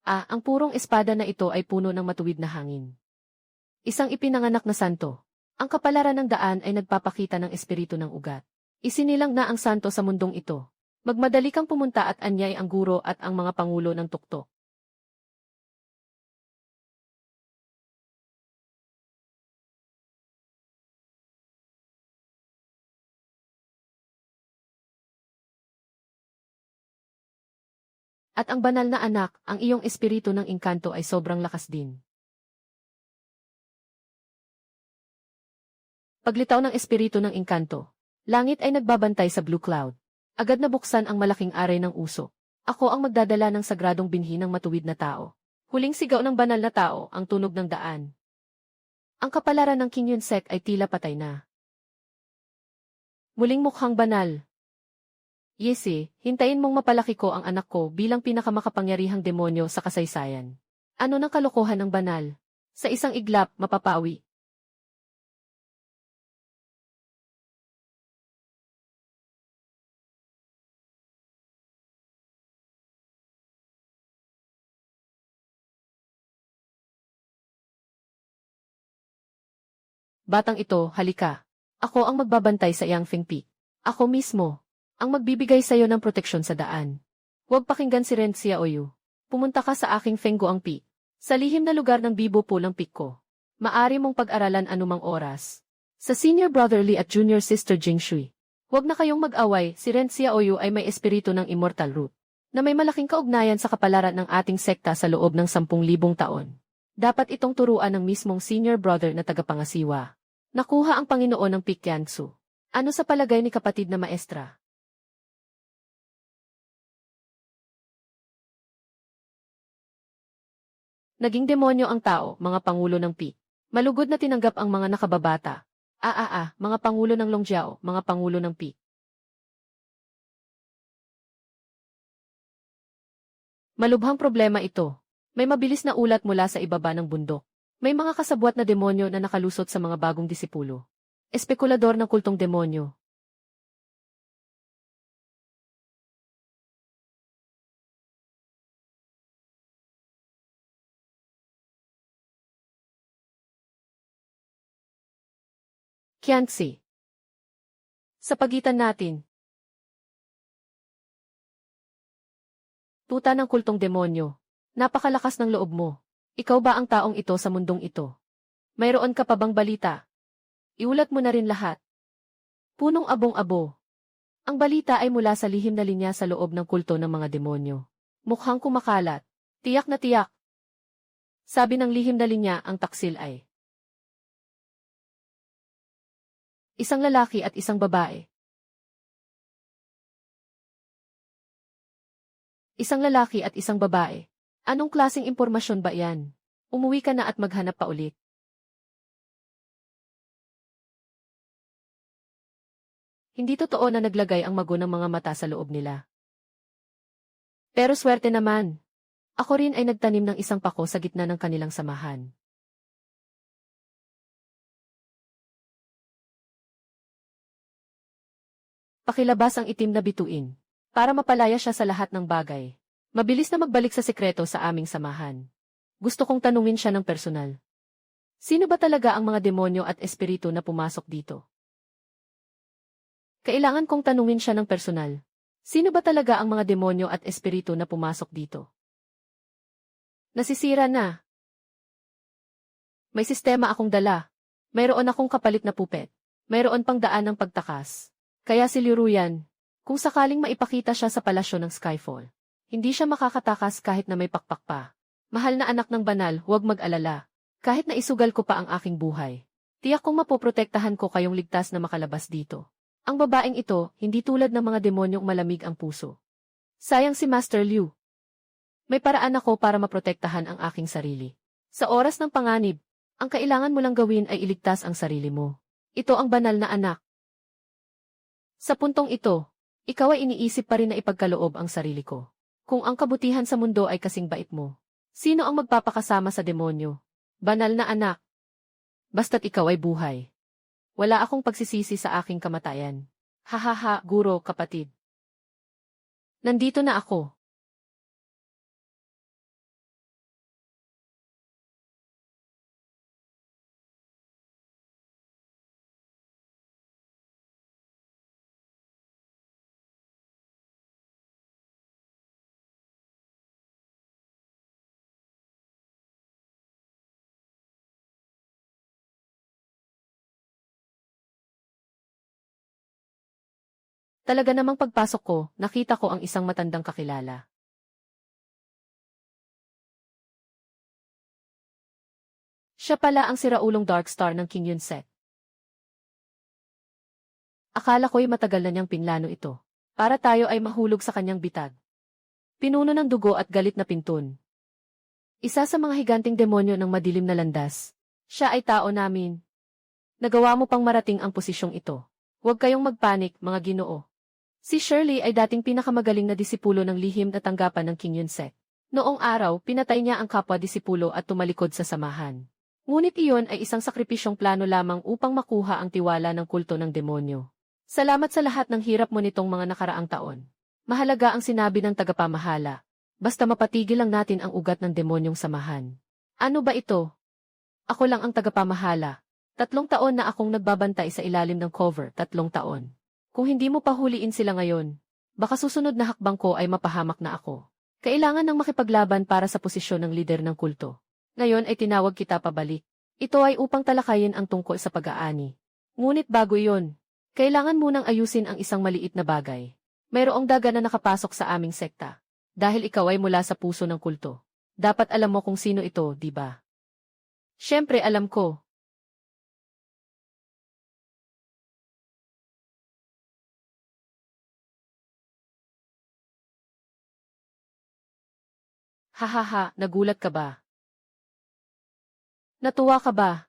Ang purong espada na ito ay puno ng matuwid na hangin. Isang ipinanganak na santo. Ang kapalaran ng daan ay nagpapakita ng espiritu ng ugat. Isinilang na ang santo sa mundong ito. Magmadali kang pumunta at anyay ang guro at ang mga pangulo ng tuktok. At ang banal na anak, ang iyong espiritu ng engkanto ay sobrang lakas din. Paglitaw ng espiritu ng engkanto, langit ay nagbabantay sa blue cloud. Agad na buksan ang malaking aray ng usok. Ako ang magdadala ng sagradong binhi ng matuwid na tao. Huling sigaw ng banal na tao, ang tunog ng daan. Ang kapalaran ng King Yunsek ay tila patay na. Muling mukhang banal. Yesi, hintayin mong mapalaki ko ang anak ko bilang pinakamakapangyarihang demonyo sa kasaysayan. Ano ng kalokohan ng banal? Sa isang iglap, mapapawi. Batang ito, halika. Ako ang magbabantay sa iyang Feng Peak. Ako mismo, ang magbibigay sa iyo ng proteksyon sa daan. Huwag pakinggan si Ren Xiaoyu. Pumunta ka sa aking Feng Guang Peak. Sa lihim na lugar ng Bibo Pulang Peak ko. Maari mong pag-aralan anumang oras. Sa senior brotherly at junior sister Jingshui. Huwag na kayong mag-away, si Ren Xiaoyu ay may espiritu ng immortal root, na may malaking kaugnayan sa kapalaran ng ating sekta sa loob ng 10,000 taon. Dapat itong turuan ng mismong senior brother na tagapangasiwa. Nakuha ang Panginoon ng Pikyansu. Ano sa palagay ni kapatid na maestra? Naging demonyo ang tao, mga pangulo ng Pik. Malugod na tinanggap ang mga nakababata. Mga pangulo ng Longjiao, mga pangulo ng Pik. Malubhang problema ito. May mabilis na ulat mula sa ibaba ng bundok. May mga kasabwat na demonyo na nakalusot sa mga bagong disipulo. Espekulador ng kultong demonyo. Qianxi. Sa pagitan natin. Tuta ng kultong demonyo. Napakalakas ng loob mo. Ikaw ba ang taong ito sa mundong ito? Mayroon ka pa bang balita? Iulat mo na rin lahat. Punong abong-abo. Ang balita ay mula sa lihim na linya sa loob ng kulto ng mga demonyo. Mukhang kumakalat. Tiyak na tiyak. Sabi ng lihim na linya, ang taksil ay isang lalaki at isang babae. Isang lalaki at isang babae. Anong klaseng impormasyon ba yan? Umuwi ka na at maghanap pa ulit. Hindi totoo na naglagay ang mago ng mga mata sa loob nila. Pero swerte naman. Ako rin ay nagtanim ng isang pako sa gitna ng kanilang samahan. Pakilabas ang itim na bituin, para mapalaya siya sa lahat ng bagay. Mabilis na magbalik sa sekreto sa aming samahan. Gusto kong tanungin siya ng personal. Sino ba talaga ang mga demonyo at espiritu na pumasok dito? Kailangan kong tanungin siya ng personal. Sino ba talaga ang mga demonyo at espiritu na pumasok dito? Nasisira na. May sistema akong dala. Mayroon akong kapalit na pupet. Mayroon pang daan ng pagtakas. Kaya si Liu Ruyan, kung sakaling maipakita siya sa palasyo ng Skyfall, hindi siya makakatakas kahit na may pakpak pa. Mahal na anak ng banal, huwag mag-alala. Kahit na isugal ko pa ang aking buhay, tiyak kong mapoprotektahan ko kayong ligtas na makalabas dito. Ang babaeng ito, hindi tulad ng mga demonyong malamig ang puso. Sayang si Master Liu. May paraan ako para maprotektahan ang aking sarili. Sa oras ng panganib, ang kailangan mo lang gawin ay iligtas ang sarili mo. Ito ang banal na anak. Sa puntong ito, ikaw ay iniisip pa rin na ipagkaloob ang sarili ko. Kung ang kabutihan sa mundo ay kasing bait mo, sino ang magpapakasama sa demonyo? Banal na anak. Basta't ikaw ay buhay. Wala akong pagsisisi sa aking kamatayan. Hahaha, guro, kapatid. Nandito na ako. Talaga namang pagpasok ko, nakita ko ang isang matandang kakilala. Siya pala ang siraulong Darkstar ng King Yunset. Akala ko'y matagal na niyang pinlano ito. Para tayo ay mahulog sa kanyang bitag. Pinuno ng dugo at galit na pintun. Isa sa mga higanting demonyo ng madilim na landas. Siya ay tao namin. Nagawa mo pang marating ang posisyong ito. Huwag kayong magpanik, mga Ginoo. Si Shirley ay dating pinakamagaling na disipulo ng lihim na tanggapan ng King Yunset. Noong araw, pinatay niya ang kapwa-disipulo at tumalikod sa samahan. Ngunit iyon ay isang sakripisyong plano lamang upang makuha ang tiwala ng kulto ng demonyo. Salamat sa lahat ng hirap mo nitong mga nakaraang taon. Mahalaga ang sinabi ng tagapamahala. Basta mapatigil lang natin ang ugat ng demonyong samahan. Ano ba ito? Ako lang ang tagapamahala. 3 taon na akong nagbabantay sa ilalim ng cover, 3 taon. Kung hindi mo pahuliin sila ngayon, baka susunod na hakbang ko ay mapahamak na ako. Kailangan ng makipaglaban para sa posisyon ng lider ng kulto. Ngayon ay tinawag kita pabalik. Ito ay upang talakayin ang tungkol sa pag-aani. Ngunit bago iyon, kailangan munang ayusin ang isang maliit na bagay. Mayroong daga na nakapasok sa aming sekta. Dahil ikaw ay mula sa puso ng kulto. Dapat alam mo kung sino ito, di ba? Siyempre alam ko. Hahaha, nagulat ka ba? Natuwa ka ba?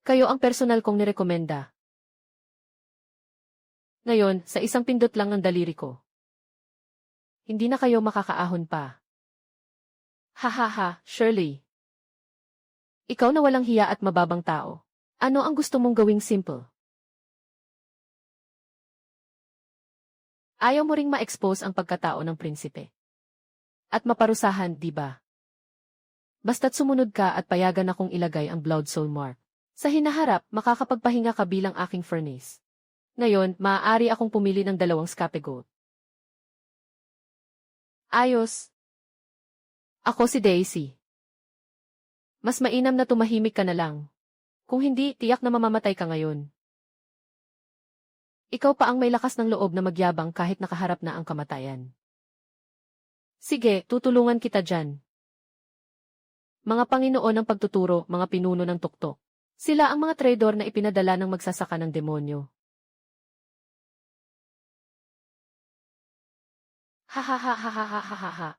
Kayo ang personal kong nirekomenda. Ngayon, sa isang pindot lang ng daliri ko. Hindi na kayo makakaahon pa. Hahaha, Shirley. Ikaw na walang hiya at mababang tao. Ano ang gusto mong gawing simple? Ayaw mo ring ma-expose ang pagkatao ng prinsipe. At maparusahan, di ba? Basta't sumunod ka at payagan akong ilagay ang Blood Soul Mark. Sa hinaharap, makakapagpahinga ka bilang aking furnace. Ngayon, maaari akong pumili ng 2 scapegoat. Ayos. Ako si Daisy. Mas mainam na tumahimik ka na lang. Kung hindi, tiyak na mamamatay ka ngayon. Ikaw pa ang may lakas ng loob na magyabang kahit nakaharap na ang kamatayan. Sige, tutulungan kita dyan. Mga Panginoon ng pagtuturo, mga pinuno ng tuktok. Sila ang mga traidor na ipinadala ng magsasaka ng demonyo. Ha.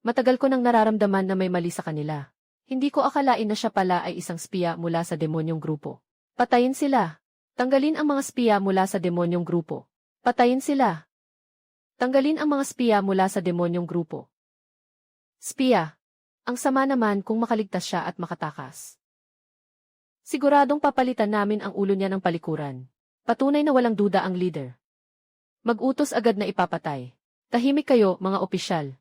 Matagal ko nang nararamdaman na may mali sa kanila. Hindi ko akalain na siya pala ay isang spiya mula sa demonyong grupo. Patayin sila. Tanggalin ang mga spiya mula sa demonyong grupo. Patayin sila. Tanggalin ang mga spiya mula sa demonyong grupo. Spiya. Ang sama naman kung makaligtas siya at makatakas. Siguradong papalitan namin ang ulo niya ng palikuran. Patunay na walang duda ang leader. Mag-utos agad na ipapatay. Tahimik kayo, mga opisyal.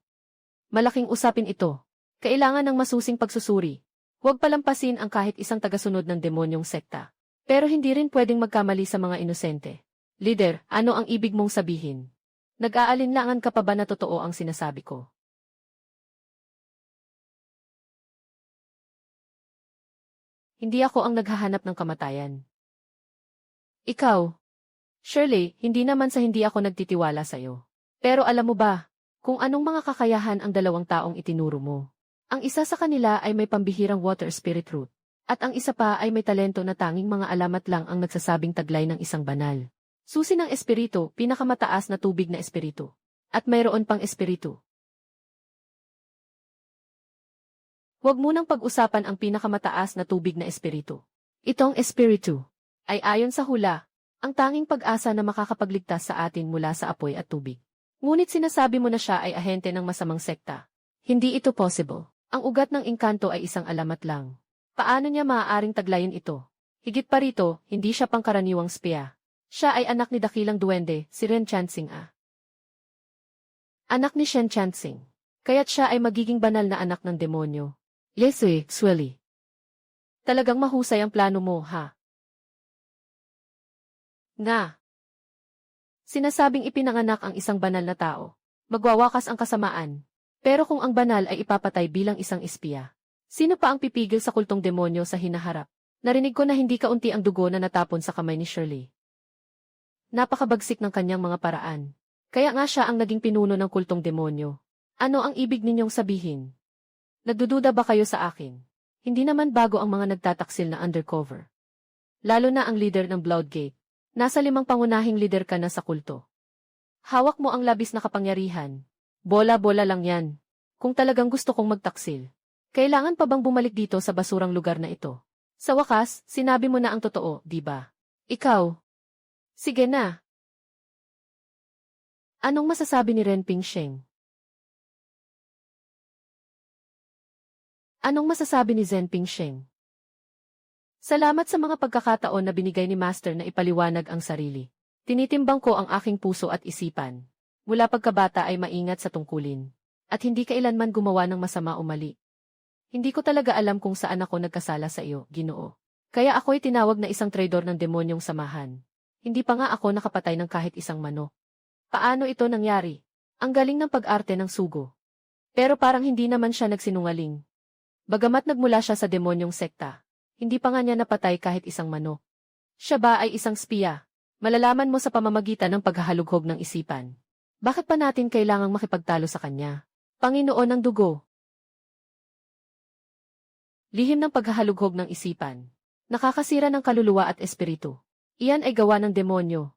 Malaking usapin ito. Kailangan ng masusing pagsusuri. Huwag palampasin ang kahit isang tagasunod ng demonyong sekta. Pero hindi rin pwedeng magkamali sa mga inosente. Leader, ano ang ibig mong sabihin? Nag-aalinlangan ka pa ba na totoo ang sinasabi ko? Hindi ako ang naghahanap ng kamatayan. Ikaw, Shirley, hindi naman sa hindi ako nagtitiwala sa'yo. Pero alam mo ba, kung anong mga kakayahan ang 2 taong itinuro mo? Ang isa sa kanila ay may pambihirang water spirit root. At ang isa pa ay may talento na tanging mga alamat lang ang nagsasabing taglay ng isang banal. Susi ng espiritu, pinakamataas na tubig na espiritu. At mayroon pang espiritu. Huwag munang pag-usapan ang pinakamataas na tubig na espiritu. Itong espiritu ay ayon sa hula, ang tanging pag-asa na makakapagligtas sa atin mula sa apoy at tubig. Ngunit sinasabi mo na siya ay ahente ng masamang sekta. Hindi ito possible. Ang ugat ng engkanto ay isang alamat lang. Paano niya maaaring taglayin ito? Higit pa rito, hindi siya pangkaraniwang spiya. Siya ay anak ni dakilang duwende, si Ren Chansing A. Anak ni Shen Chansing. Kaya't siya ay magiging banal na anak ng demonyo. Yesui, Sweli. Talagang mahusay ang plano mo, ha? Nga. Sinasabing ipinanganak ang isang banal na tao. Magwawakas ang kasamaan. Pero kung ang banal ay ipapatay bilang isang espiya, sino pa ang pipigil sa kultong demonyo sa hinaharap? Narinig ko na hindi kaunti ang dugo na natapon sa kamay ni Shirley. Napakabagsik ng kanyang mga paraan. Kaya nga siya ang naging pinuno ng kultong demonyo. Ano ang ibig ninyong sabihin? Nagdududa ba kayo sa akin? Hindi naman bago ang mga nagtataksil na undercover. Lalo na ang leader ng Bloodgate. Nasa 5 pangunahing leader ka na sa kulto. Hawak mo ang labis na kapangyarihan. Bola-bola lang yan. Kung talagang gusto kong magtaksil, kailangan pa bang bumalik dito sa basurang lugar na ito? Sa wakas, sinabi mo na ang totoo, di ba? Ikaw? Sige na. Anong masasabi ni Ren Pingsheng? Anong masasabi ni Zhen Pingsheng? Salamat sa mga pagkakataon na binigay ni Master na ipaliwanag ang sarili. Tinitimbang ko ang aking puso at isipan. Mula pagkabata ay maingat sa tungkulin. At hindi kailanman gumawa ng masama o mali. Hindi ko talaga alam kung saan ako nagkasala sa iyo, Ginoo. Kaya ako'y tinawag na isang traidor ng demonyong samahan. Hindi pa nga ako nakapatay ng kahit isang manok. Paano ito nangyari? Ang galing ng pag-arte ng sugo. Pero parang hindi naman siya nagsinungaling. Bagamat nagmula siya sa demonyong sekta, hindi pa nga niya napatay kahit isang manok. Siya ba ay isang spiya? Malalaman mo sa pamamagitan ng paghahalughog ng isipan. Bakit pa natin kailangang makipagtalo sa kanya? Panginoon ng dugo. Lihim ng paghahalughog ng isipan. Nakakasira ng kaluluwa at espiritu. Iyan ay gawa ng demonyo.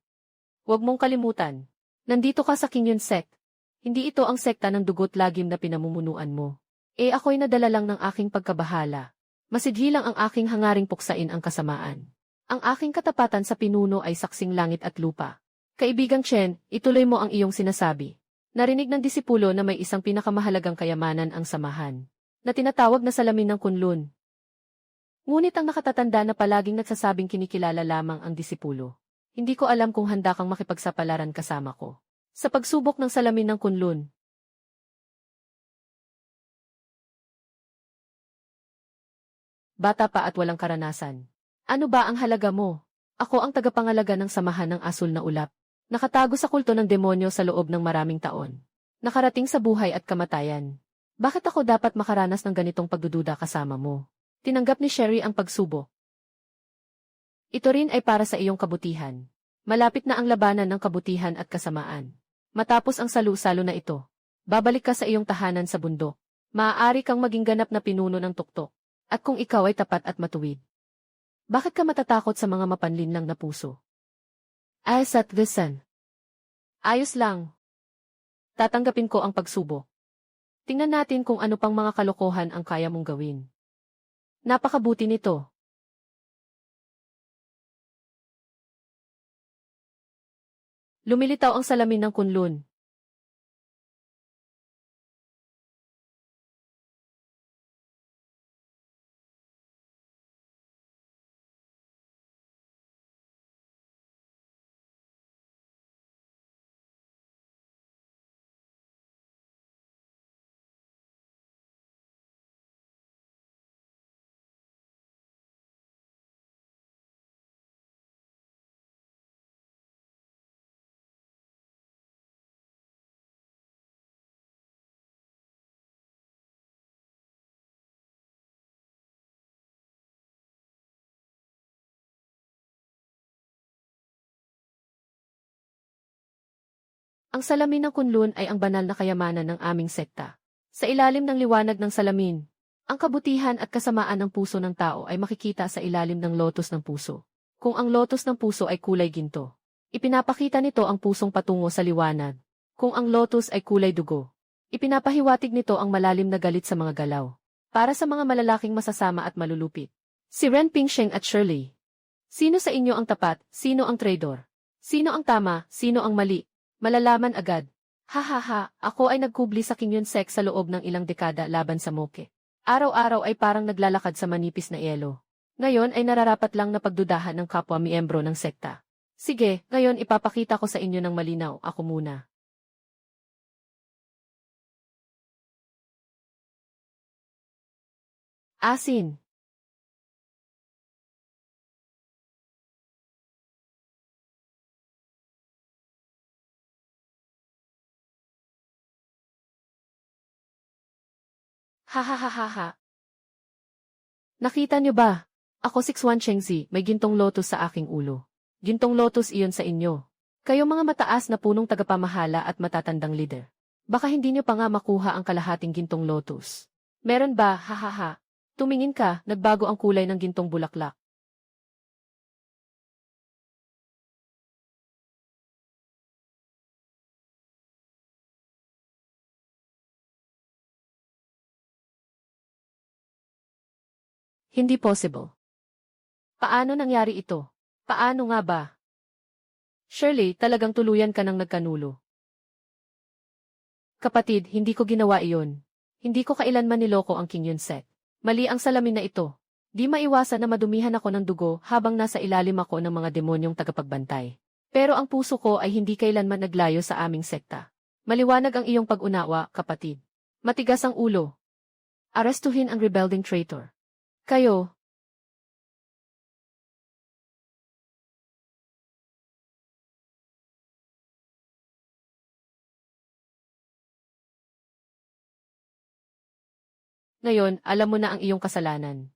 Huwag mong kalimutan. Nandito ka sa Kingyun sect. Hindi ito ang sekta ng dugo't lagim na pinamumunuan mo. Ako'y nadala lang ng aking pagkabahala. Masidhi lang ang aking hangaring puksain ang kasamaan. Ang aking katapatan sa pinuno ay saksing langit at lupa. Kaibigang Chen, ituloy mo ang iyong sinasabi. Narinig ng disipulo na may isang pinakamahalagang kayamanan ang samahan, na tinatawag na salamin ng kunlun. Ngunit ang nakatatanda na palaging nagsasabing kinikilala lamang ang disipulo. Hindi ko alam kung handa kang makipagsapalaran kasama ko sa pagsubok ng salamin ng kunlun. Bata pa at walang karanasan. Ano ba ang halaga mo? Ako ang tagapangalaga ng samahan ng asul na ulap. Nakatago sa kulto ng demonyo sa loob ng maraming taon. Nakarating sa buhay at kamatayan. Bakit ako dapat makaranas ng ganitong pagdududa kasama mo? Tinanggap ni Sherry ang pagsubok. Ito rin ay para sa iyong kabutihan. Malapit na ang labanan ng kabutihan at kasamaan. Matapos ang salu-salo na ito, babalik ka sa iyong tahanan sa bundok. Maaari kang maging ganap na pinuno ng tuktok. At kung ikaw ay tapat at matuwid, bakit ka matatakot sa mga mapanlinlang na puso? Ayos at listen. Ayos lang. Tatanggapin ko ang pagsubok. Tingnan natin kung ano pang mga kalokohan ang kaya mong gawin. Napakabuti nito. Lumilitaw ang salamin ng kunlun. Ang salamin ng kunlun ay ang banal na kayamanan ng aming sekta. Sa ilalim ng liwanag ng salamin, Ang kabutihan at kasamaan ng puso ng tao ay makikita sa ilalim ng lotus ng puso. Kung ang lotus ng puso ay kulay ginto, ipinapakita nito ang pusong patungo sa liwanag. Kung ang lotus ay kulay dugo, ipinapahiwatig nito ang malalim na galit sa mga galaw. Para sa mga malalaking masasama at malulupit. Si Ren Pingsheng at Shirley. Sino sa inyo ang tapat, sino ang traidor? Sino ang tama, sino ang mali? Malalaman agad. Hahaha, ako ay nagkubli sa Kingyun Sek sa loob ng ilang dekada laban sa Moke. Araw-araw ay parang naglalakad sa manipis na yelo. Ngayon ay nararapat lang na pagdudahan ng kapwa miyembro ng sekta. Sige, ngayon ipapakita ko sa inyo ng malinaw, ako muna. Asin. Hahaha. Nakita niyo ba? Ako 61 Chengzi, may gintong lotus sa aking ulo. Gintong lotus iyon sa inyo. Kayo mga mataas na punong tagapamahala at matatandang leader. Baka hindi niyo pa nga makuha ang kalahating gintong lotus. Meron ba? Hahaha. Tumingin ka, nagbago ang kulay ng gintong bulaklak. Hindi possible. Paano nangyari ito? Paano nga ba? Shirley, talagang tuluyan ka ng nagkanulo. Kapatid, hindi ko ginawa iyon. Hindi ko kailanman niloko ang King Yunsek. Mali ang salamin na ito. Di maiwasan na madumihan ako ng dugo habang nasa ilalim ako ng mga demonyong tagapagbantay. Pero ang puso ko ay hindi kailanman naglayo sa aming sekta. Maliwanag ang iyong pag-unawa, kapatid. Matigas ang ulo. Arestuhin ang rebelding traitor. Kayo. Ngayon, alam mo na ang iyong kasalanan.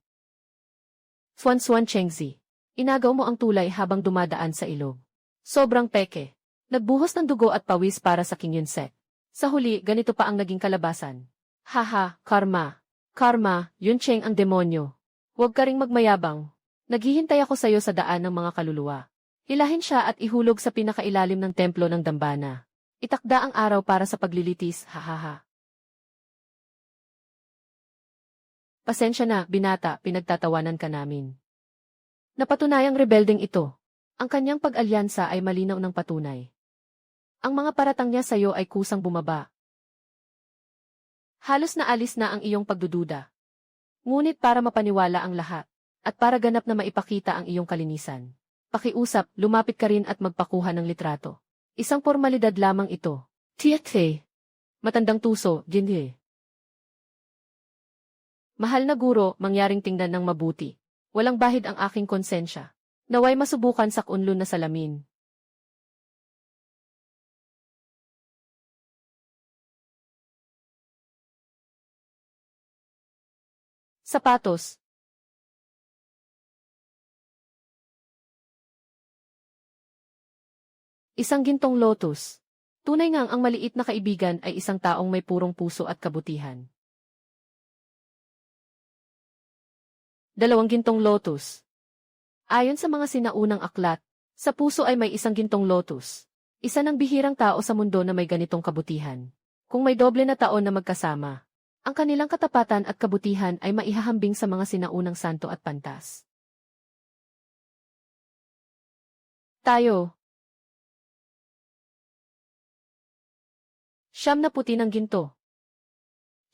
Swan Chengzi. Inagaw mo ang tulay habang dumadaan sa ilog. Sobrang peke. Nagbuhos ng dugo at pawis para sa King Yunsek. Sa huli, ganito pa ang naging kalabasan. Haha, karma. Karma, Yuncheng ang demonyo. Huwag ka ring magmayabang. Naghihintay ako sa iyo sa daan ng mga kaluluwa. Hilahin siya at ihulog sa pinakailalim ng templo ng dambana. Itakda ang araw para sa paglilitis, hahaha. Pasensya na, binata, pinagtatawanan ka namin. Napatunayang rebelding ito. Ang kanyang pag-alyansa ay malinaw ng patunay. Ang mga paratang niya sa iyo ay kusang bumaba. Halos naalis na ang iyong pagdududa. Ngunit para mapaniwala ang lahat, at para ganap na maipakita ang iyong kalinisan, pakiusap, lumapit ka rin at magpakuha ng litrato. Isang formalidad lamang ito. Tiate. Matandang tuso, Jinhe. Mahal na guro, mangyaring tingnan ng mabuti. Walang bahid ang aking konsensya. Naway masubukan sa kunlun na salamin. Sapatos. Isang gintong lotus. Tunay ngang ang maliit na kaibigan ay isang taong may purong puso at kabutihan. Dalawang gintong lotus. Ayon sa mga sinaunang aklat, sa puso ay may isang gintong lotus. Isa ng bihirang tao sa mundo na may ganitong kabutihan. Kung may doble na taon na magkasama, ang kanilang katapatan at kabutihan ay maihahambing sa mga sinaunang santo at pantas. Tayo. Siyam na puti ng ginto.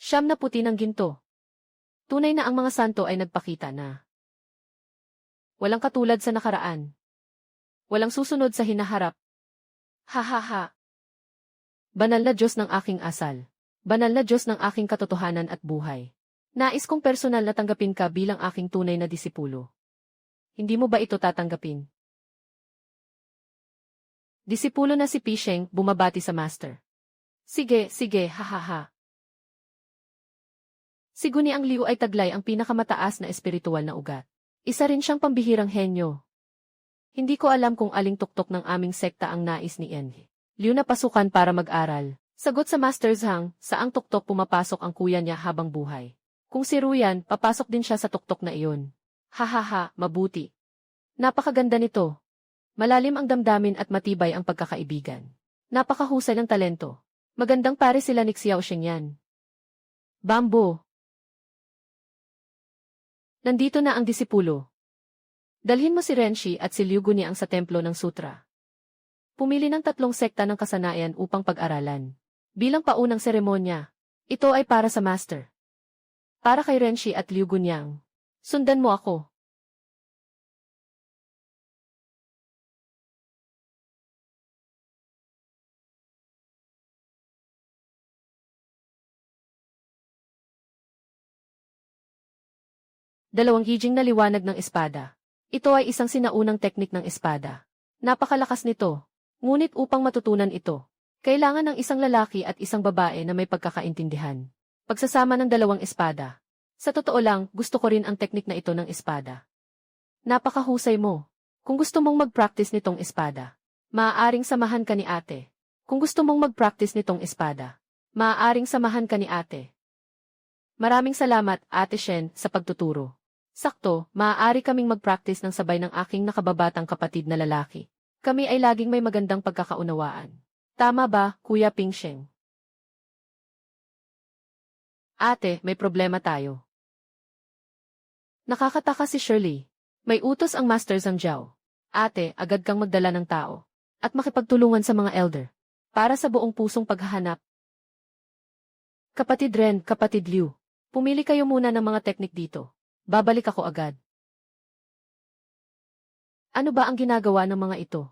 Siyam na puti ng ginto. Tunay na ang mga santo ay nagpakita na walang katulad sa nakaraan. Walang susunod sa hinaharap. Hahaha. Banal na Diyos ng aking asal. Banal na Diyos ng aking katotohanan at buhay. Nais kong personal na tanggapin ka bilang aking tunay na disipulo. Hindi mo ba ito tatanggapin? Disipulo na si Pisheng, bumabati sa master. Sige, hahaha. Si Guni ang Liu ay taglay ang pinakamataas na espiritual na ugat. Isa rin siyang pambihirang henyo. Hindi ko alam kung aling tuktok ng aming sekta ang nais ni Enhe. Liu na pasukan para mag-aral. Sagot sa Master Zhang, saang tuktok pumapasok ang kuya niya habang buhay. Kung si Ruyan, papasok din siya sa tuktok na iyon. Hahaha, mabuti. Napakaganda nito. Malalim ang damdamin at matibay ang pagkakaibigan. Napakahusay ng talento. Magandang pare sila ni Xiao Shengyan. Bambo. Nandito na ang disipulo. Dalhin mo si Renshi at si Liu Gunyang sa templo ng sutra. Pumili ng 3 sekta ng kasanayan upang pag-aralan. Bilang paunang seremonya, ito ay para sa master. Para kay Renshi at Liu Gunyang. Sundan mo ako. Dalawang hijing na liwanag ng espada. Ito ay isang sinaunang teknik ng espada. Napakalakas nito. Ngunit upang matutunan ito, kailangan ng isang lalaki at isang babae na may pagkakaintindihan. Pagsasama ng dalawang espada. Sa totoo lang, gusto ko rin ang teknik na ito ng espada. Napakahusay mo. Kung gusto mong mag-practice nitong espada, maaaring samahan ka ni ate. Kung gusto mong mag-practice nitong espada, maaaring samahan ka ni ate. Maraming salamat, Ate Shen, sa pagtuturo. Sakto, maaari kaming mag-practice ng sabay ng aking nakababatang kapatid na lalaki. Kami ay laging may magandang pagkakaunawaan. Tama ba, Kuya Pingsheng? Ate, may problema tayo. Nakakataka si Shirley. May utos ang Master Zhang Jiao. Ate, agad kang magdala ng tao. At makipagtulungan sa mga elder. Para sa buong pusong paghahanap. Kapatid Ren, kapatid Liu. Pumili kayo muna ng mga teknik dito. Babalik ako agad. Ano ba ang ginagawa ng mga ito?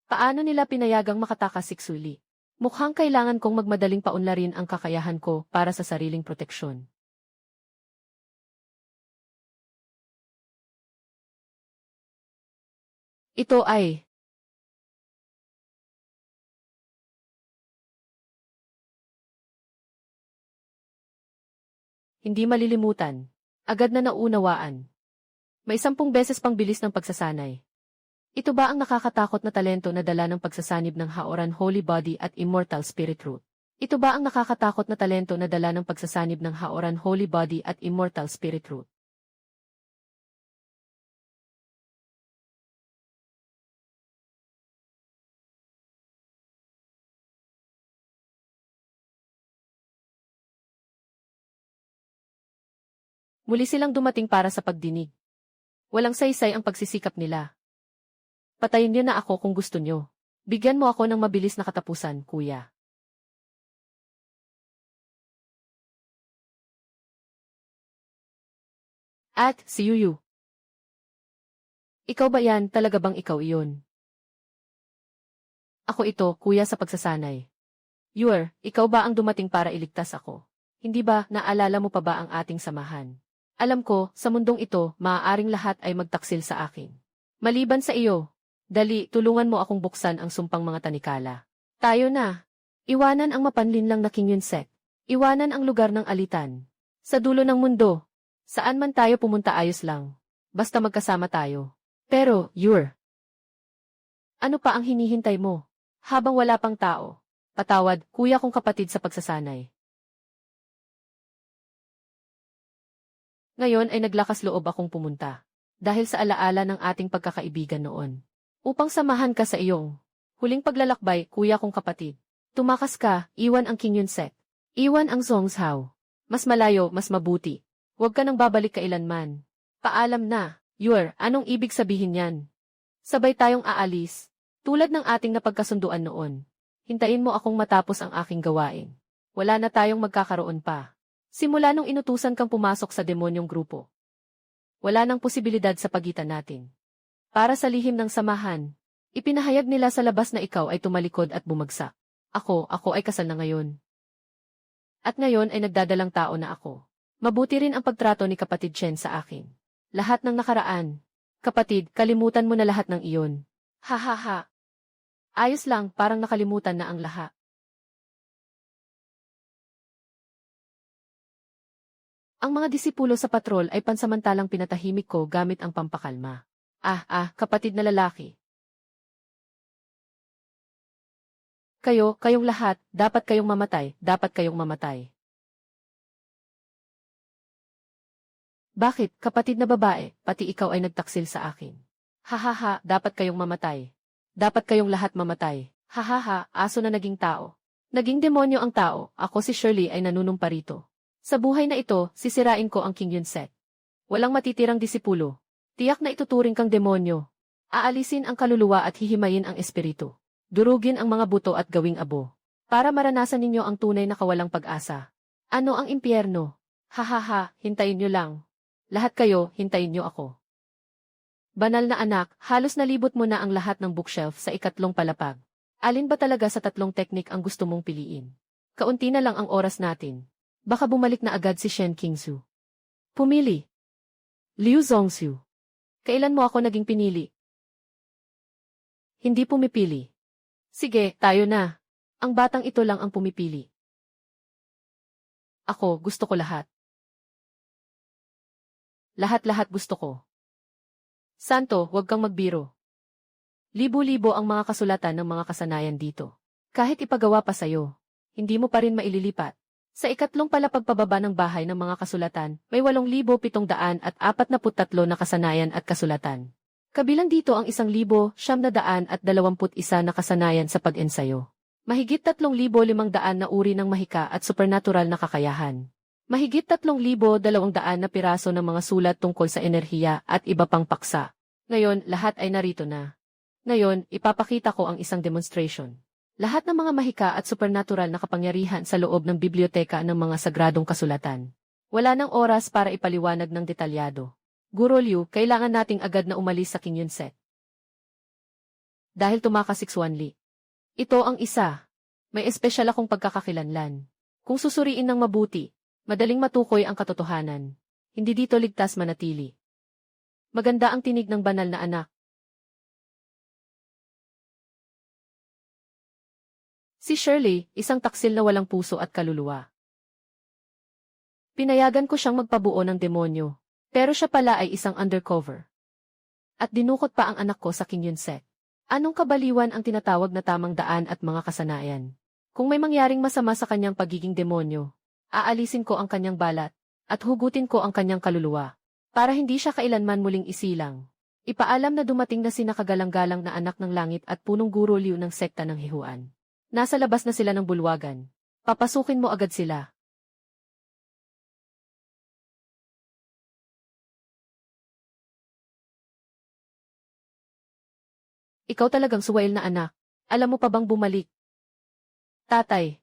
Paano nila pinayagang makatakas si Xuli? Mukhang kailangan kong magmadaling paunlarin ang kakayahan ko para sa sariling proteksyon. Ito ay... Hindi malilimutan. Agad na naunawaan. May 10 beses pang bilis ng pagsasanay. Ito ba ang nakakatakot na talento na dala ng pagsasanib ng Haoran Holy Body at Immortal Spirit Root? Ito ba ang nakakatakot na talento na dala ng pagsasanib ng Haoran Holy Body at Immortal Spirit Root? Muli silang dumating para sa pagdinig. Walang saysay ang pagsisikap nila. Patayin niyo na ako kung gusto niyo. Bigyan mo ako ng mabilis na katapusan, kuya. At, si Yuyu. Ikaw ba yan, talaga bang ikaw iyon? Ako ito, kuya sa pagsasanay. Ikaw ba ang dumating para iligtas ako? Hindi ba, naalala mo pa ba ang ating samahan? Alam ko, sa mundong ito, maaaring lahat ay magtaksil sa akin. Maliban sa iyo. Dali, tulungan mo akong buksan ang sumpang mga tanikala. Tayo na. Iwanan ang mapanlinlang na King Yunsek. Iwanan ang lugar ng alitan. Sa dulo ng mundo. Saan man tayo pumunta ayos lang. Basta magkasama tayo. Pero, ano pa ang hinihintay mo? Habang wala pang tao. Patawad, kuya kong kapatid sa pagsasanay. Ngayon ay naglakas loob akong pumunta. Dahil sa alaala ng ating pagkakaibigan noon. Upang samahan ka sa iyong huling paglalakbay, kuya kong kapatid. Tumakas ka, iwan ang King Yunsek. Iwan ang Zhongzhao. Mas malayo, mas mabuti. Huwag ka nang babalik kailanman. Paalam na, anong ibig sabihin yan? Sabay tayong aalis. Tulad ng ating napagkasunduan noon. Hintayin mo akong matapos ang aking gawain. Wala na tayong magkakaroon pa. Simula nung inutusan kang pumasok sa demonyong grupo. Wala nang posibilidad sa pagitan natin. Para sa lihim ng samahan, ipinahayag nila sa labas na ikaw ay tumalikod at bumagsak. Ako ay kasal na ngayon. At ngayon ay nagdadalang tao na ako. Mabuti rin ang pagtrato ni kapatid Chen sa akin. Lahat ng nakaraan. Kapatid, kalimutan mo na lahat ng iyon. Ha. Ayos lang, parang nakalimutan na ang lahat. Ang mga disipulo sa patrol ay pansamantalang pinatahimik ko gamit ang pampakalma. Kapatid na lalaki. Kayong lahat, dapat kayong mamatay. Bakit, kapatid na babae, pati ikaw ay nagtaksil sa akin? Hahaha, dapat kayong mamatay. Dapat kayong lahat mamatay. Hahaha, aso na naging tao. Naging demonyo ang tao, ako si Shirley ay nanunumpa rito. Sa buhay na ito, sisirain ko ang King Yunset. Walang matitirang disipulo. Tiyak na ituturing kang demonyo. Aalisin ang kaluluwa at hihimayin ang espiritu. Durugin ang mga buto at gawing abo. Para maranasan ninyo ang tunay na kawalang pag-asa. Ano ang impyerno? Hahaha, hintayin nyo lang. Lahat kayo, hintayin nyo ako. Banal na anak, halos nalibot mo na ang lahat ng bookshelf sa ikatlong palapag. Alin ba talaga sa tatlong teknik ang gusto mong piliin? Kaunti na lang ang oras natin. Baka bumalik na agad si Shen Qingsu. Pumili. Liu Zongxiu. Kailan mo ako naging pinili? Hindi pumipili. Sige, tayo na. Ang batang ito lang ang pumipili. Ako, gusto ko lahat. Lahat-lahat gusto ko. Santo, huwag kang magbiro. Libo-libo ang mga kasulatan ng mga kasanayan dito. Kahit ipagawa pa sa'yo, hindi mo pa rin maililipat. Sa ikatlong palapag pababa ng bahay ng mga kasulatan, may 8,743 na kasanayan at kasulatan. Kabilang dito ang 1,921 na kasanayan sa pag-ensayo. Mahigit 3,500 na uri ng mahika at supernatural na kakayahan. Mahigit 3,200 na piraso ng mga sulat tungkol sa enerhiya at iba pang paksa. Ngayon, lahat ay narito na. Ngayon, ipapakita ko ang isang demonstration. Lahat ng mga mahika at supernatural na kapangyarihan sa loob ng biblioteka ng mga sagradong kasulatan. Wala nang oras para ipaliwanag ng detalyado. Guro Liu, kailangan nating agad na umalis sa King Yunset. Dahil tumakas si Xuanli. Ito ang isa. May espesyal akong pagkakakilanlan. Kung susuriin ng mabuti, madaling matukoy ang katotohanan. Hindi dito ligtas manatili. Maganda ang tinig ng banal na anak. Si Shirley, isang taksil na walang puso at kaluluwa. Pinayagan ko siyang magpabuo ng demonyo, pero siya pala ay isang undercover. At dinukot pa ang anak ko sa King Yunset. Anong kabaliwan ang tinatawag na tamang daan at mga kasanayan? Kung may mangyaring masama sa kanyang pagiging demonyo, aalisin ko ang kanyang balat, at hugutin ko ang kanyang kaluluwa, para hindi siya kailanman muling isilang. Ipaalam na dumating na si nakagalang-galang na anak ng langit at punong guro Liu ng sekta ng Hihuan. Nasa labas na sila ng bulwagan. Papasukin mo agad sila. Ikaw talagang suwail na anak. Alam mo pa bang bumalik? Tatay.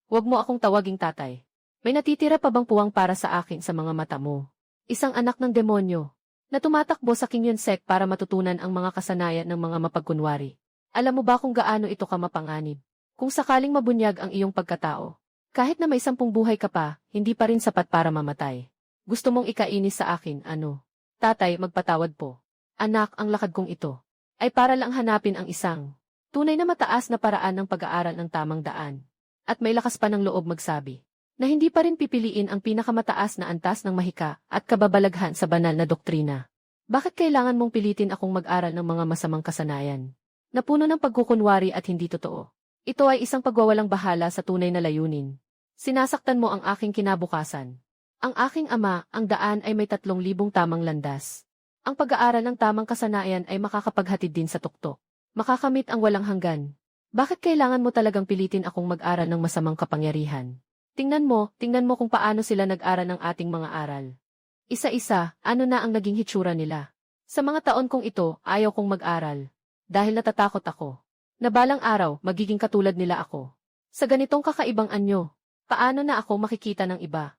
Huwag mo akong tawaging tatay. May natitira pa bang puwang para sa akin sa mga mata mo? Isang anak ng demonyo, na tumatakbo sa King Yunset para matutunan ang mga kasanayan ng mga mapagkunwari. Alam mo ba kung gaano ito ka mapanganib? Kung sakaling mabunyag ang iyong pagkatao, kahit na may 10 buhay ka pa, hindi pa rin sapat para mamatay. Gusto mong ikainis sa akin, ano? Tatay, magpatawad po. Anak, ang lakad kong ito ay para lang hanapin ang isang tunay na mataas na paraan ng pag-aaral ng tamang daan. At may lakas pa ng loob magsabi na hindi pa rin pipiliin ang pinakamataas na antas ng mahika at kababalaghan sa banal na doktrina. Bakit kailangan mong pilitin akong mag-aral ng mga masamang kasanayan na puno ng pagkukunwari at hindi totoo? Ito ay isang pagwawalang bahala sa tunay na layunin. Sinasaktan mo ang aking kinabukasan. Ang aking ama, ang daan ay may 3,000 tamang landas. Ang pag-aaral ng tamang kasanayan ay makakapaghatid din sa tuktok. Makakamit ang walang hanggan. Bakit kailangan mo talagang pilitin akong mag-aral ng masamang kapangyarihan? Tingnan mo kung paano sila nag-aral ng ating mga aral. Isa-isa, ano na ang naging hitsura nila. Sa mga taon kong ito, ayaw kong mag-aral. Dahil natatakot ako. Na balang araw, magiging katulad nila ako. Sa ganitong kakaibang anyo, paano na ako makikita ng iba?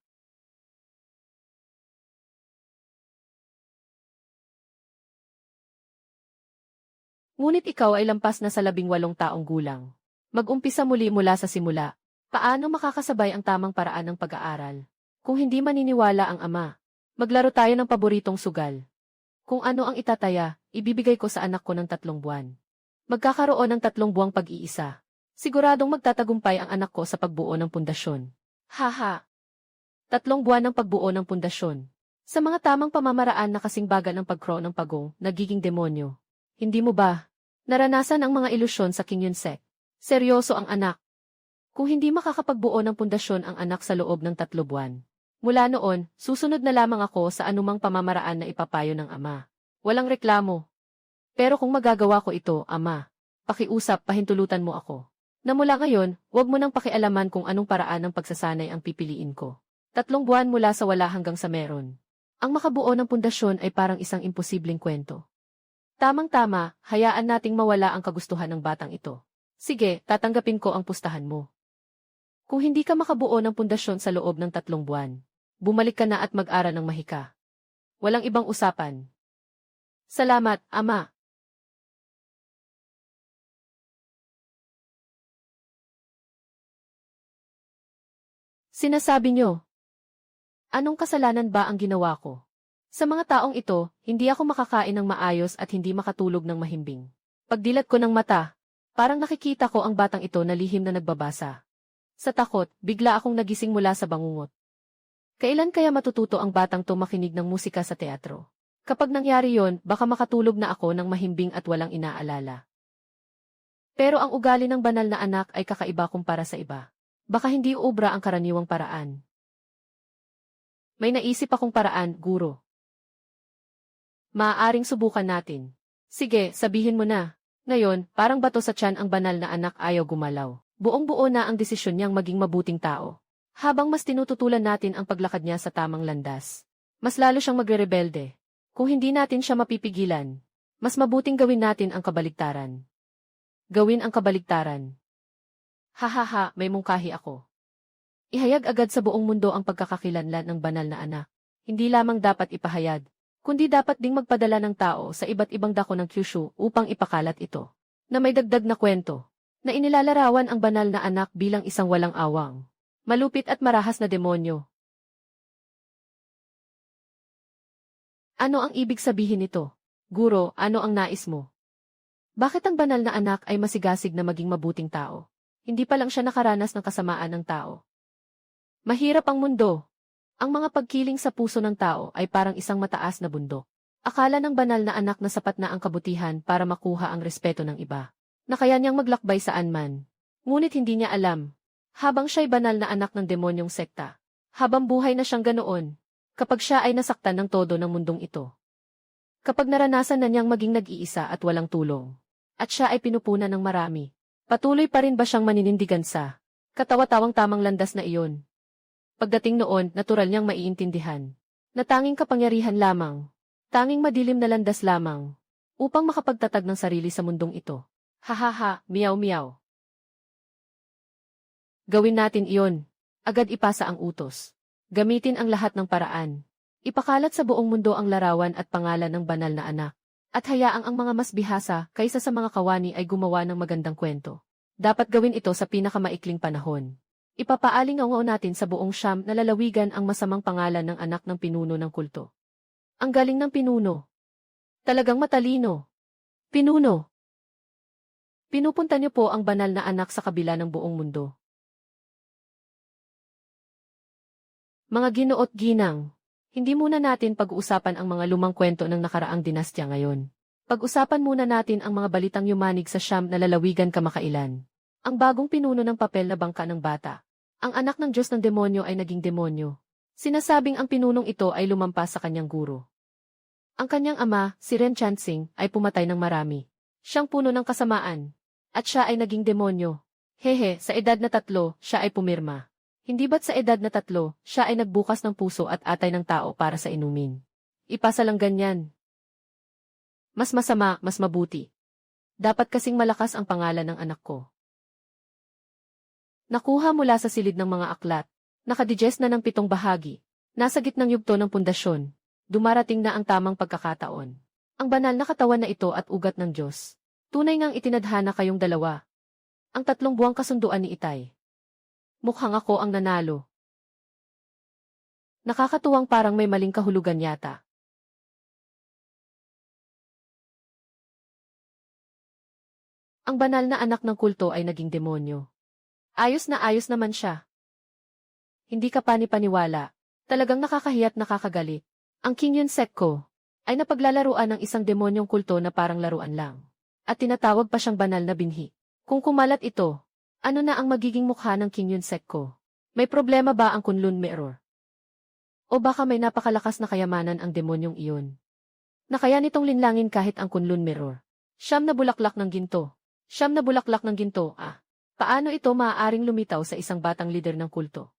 Ngunit ikaw ay lampas na sa 18 taong gulang. Mag-umpisa muli mula sa simula. Paano makakasabay ang tamang paraan ng pag-aaral? Kung hindi maniniwala ang ama, maglaro tayo ng paboritong sugal. Kung ano ang itataya, ibibigay ko sa anak ko ng 3 buwan. Magkakaroon ng 3 buwang pag-iisa. Siguradong magtatagumpay ang anak ko sa pagbuo ng pundasyon. Haha! 3 buwan ng pagbuo ng pundasyon. Sa mga tamang pamamaraan na kasing baga ng pagkro ng pagong, nagiging demonyo. Hindi mo ba naranasan ang mga ilusyon sa King Yunset? Seryoso ang anak. Kung hindi makakapagbuo ng pundasyon ang anak sa loob ng 3 buwan, Mula noon, susunod na lamang ako sa anumang pamamaraan na ipapayo ng ama. Walang reklamo. Pero kung magagawa ko ito, ama, pakiusap, pahintulutan mo ako. Na mula ngayon, huwag mo nang pakialaman kung anong paraan ng pagsasanay ang pipiliin ko. 3 buwan mula sa wala hanggang sa meron. Ang makabuo ng pundasyon ay parang isang imposibleng kwento. Tamang-tama, hayaan nating mawala ang kagustuhan ng batang ito. Sige, tatanggapin ko ang pustahan mo. Kung hindi ka makabuo ng pundasyon sa loob ng 3 buwan, bumalik ka na at mag-aral ng mahika. Walang ibang usapan. Salamat, ama. Sinasabi niyo, anong kasalanan ba ang ginawa ko? Sa mga taong ito, hindi ako makakain ng maayos at hindi makatulog ng mahimbing. Pagdilat ko ng mata, parang nakikita ko ang batang ito na lihim na nagbabasa. Sa takot, bigla akong nagising mula sa bangungot. Kailan kaya matututo ang batang to makinig ng musika sa teatro? Kapag nangyari yon, baka makatulog na ako ng mahimbing at walang inaalala. Pero ang ugali ng banal na anak ay kakaiba kumpara sa iba. Baka hindi uubra ang karaniwang paraan. May naisip akong paraan, guro. Maaaring subukan natin. Sige, sabihin mo na. Ngayon, parang bato sa tiyan ang banal na anak, ayaw gumalaw. Buong-buo na ang desisyon niyang maging mabuting tao. Habang mas tinututulan natin ang paglakad niya sa tamang landas, mas lalo siyang magre-rebelde. Kung hindi natin siya mapipigilan, mas mabuting gawin natin ang kabaligtaran. Gawin ang kabaligtaran. Hahaha, may mungkahi ako. Ihayag agad sa buong mundo ang pagkakakilanlan ng banal na anak. Hindi lamang dapat ipahayag, kundi dapat ding magpadala ng tao sa iba't ibang dako ng Kyushu upang ipakalat ito. Na may dagdag na kwento, na inilalarawan ang banal na anak bilang isang walang awang, malupit at marahas na demonyo. Ano ang ibig sabihin nito? Guro, ano ang nais mo? Bakit ang banal na anak ay masigasig na maging mabuting tao? Hindi pa lang siya nakaranas ng kasamaan ng tao. Mahirap ang mundo. Ang mga pagkiling sa puso ng tao ay parang isang mataas na bundok. Akala ng banal na anak na sapat na ang kabutihan para makuha ang respeto ng iba. Na kaya niyang maglakbay saan man. Ngunit hindi niya alam. Habang siya'y banal na anak ng demonyong sekta. Habang buhay na siyang ganoon. Kapag siya ay nasaktan ng todo ng mundong ito. Kapag naranasan na niyang maging nag-iisa at walang tulong. At siya ay pinupunan ng marami. Patuloy pa rin ba siyang maninindigan sa katawa-tawang tamang landas na iyon? Pagdating noon, natural niyang maiintindihan. Na tanging kapangyarihan lamang. Tanging madilim na landas lamang. Upang makapagtatag ng sarili sa mundong ito. Hahaha, miyaw-miyaw. Gawin natin iyon. Agad ipasa ang utos. Gamitin ang lahat ng paraan. Ipakalat sa buong mundo ang larawan at pangalan ng banal na anak. At hayaang ang mga mas bihasa kaysa sa mga kawani ay gumawa ng magandang kwento. Dapat gawin ito sa pinakamaikling panahon. Ipapaalingaw natin sa buong Siyam na lalawigan ang masamang pangalan ng anak ng pinuno ng kulto. Ang galing ng pinuno. Talagang matalino. Pinuno. Pinupunta niyo po ang banal na anak sa kabila ng buong mundo. Mga ginoo at ginang. Hindi muna natin pag-uusapan ang mga lumang kwento ng nakaraang dinastya ngayon. Pag-usapan muna natin ang mga balitang yumanig sa Siyam na lalawigan kamakailan. Ang bagong pinuno ng papel na bangka ng bata. Ang anak ng Diyos ng demonyo ay naging demonyo. Sinasabing ang pinunong ito ay lumampas sa kanyang guro. Ang kanyang ama, si Ren Chansing, ay pumatay ng marami. Siyang puno ng kasamaan. At siya ay naging demonyo. Hehe, sa edad na 3, siya ay pumirma. Hindi ba't sa edad na 3, siya ay nagbukas ng puso at atay ng tao para sa inumin? Ipasa lang ganyan. Mas masama, mas mabuti. Dapat kasing malakas ang pangalan ng anak ko. Nakuha mula sa silid ng mga aklat. Nakadigest na ng 7 bahagi. Nasa gitnang yugto ng pundasyon. Dumarating na ang tamang pagkakataon. Ang banal na katawan na ito at ugat ng Diyos. Tunay ngang itinadhana kayong dalawa. Ang 3 buwang kasunduan ni Itay. Mukhang ako ang nanalo. Nakakatuwang parang may maling kahulugan yata. Ang banal na anak ng kulto ay naging demonyo. Ayos naman siya. Hindi ka panipaniwala. Talagang nakakahiya't nakakagalit. Ang Kingyun Sekko ay napaglalaruan ng isang demonyong kulto na parang laruan lang. At tinatawag pa siyang banal na binhi. Kung kumalat ito, ano na ang magiging mukha ng Kingyun Sekko? May problema ba ang Kunlun Mirror? O baka may napakalakas na kayamanan ang demonyong iyon. Na kaya nitong linlangin kahit ang Kunlun Mirror. Siyam na bulaklak ng ginto. Siyam na bulaklak ng ginto, ah. Paano ito maaaring lumitaw sa isang batang lider ng kulto?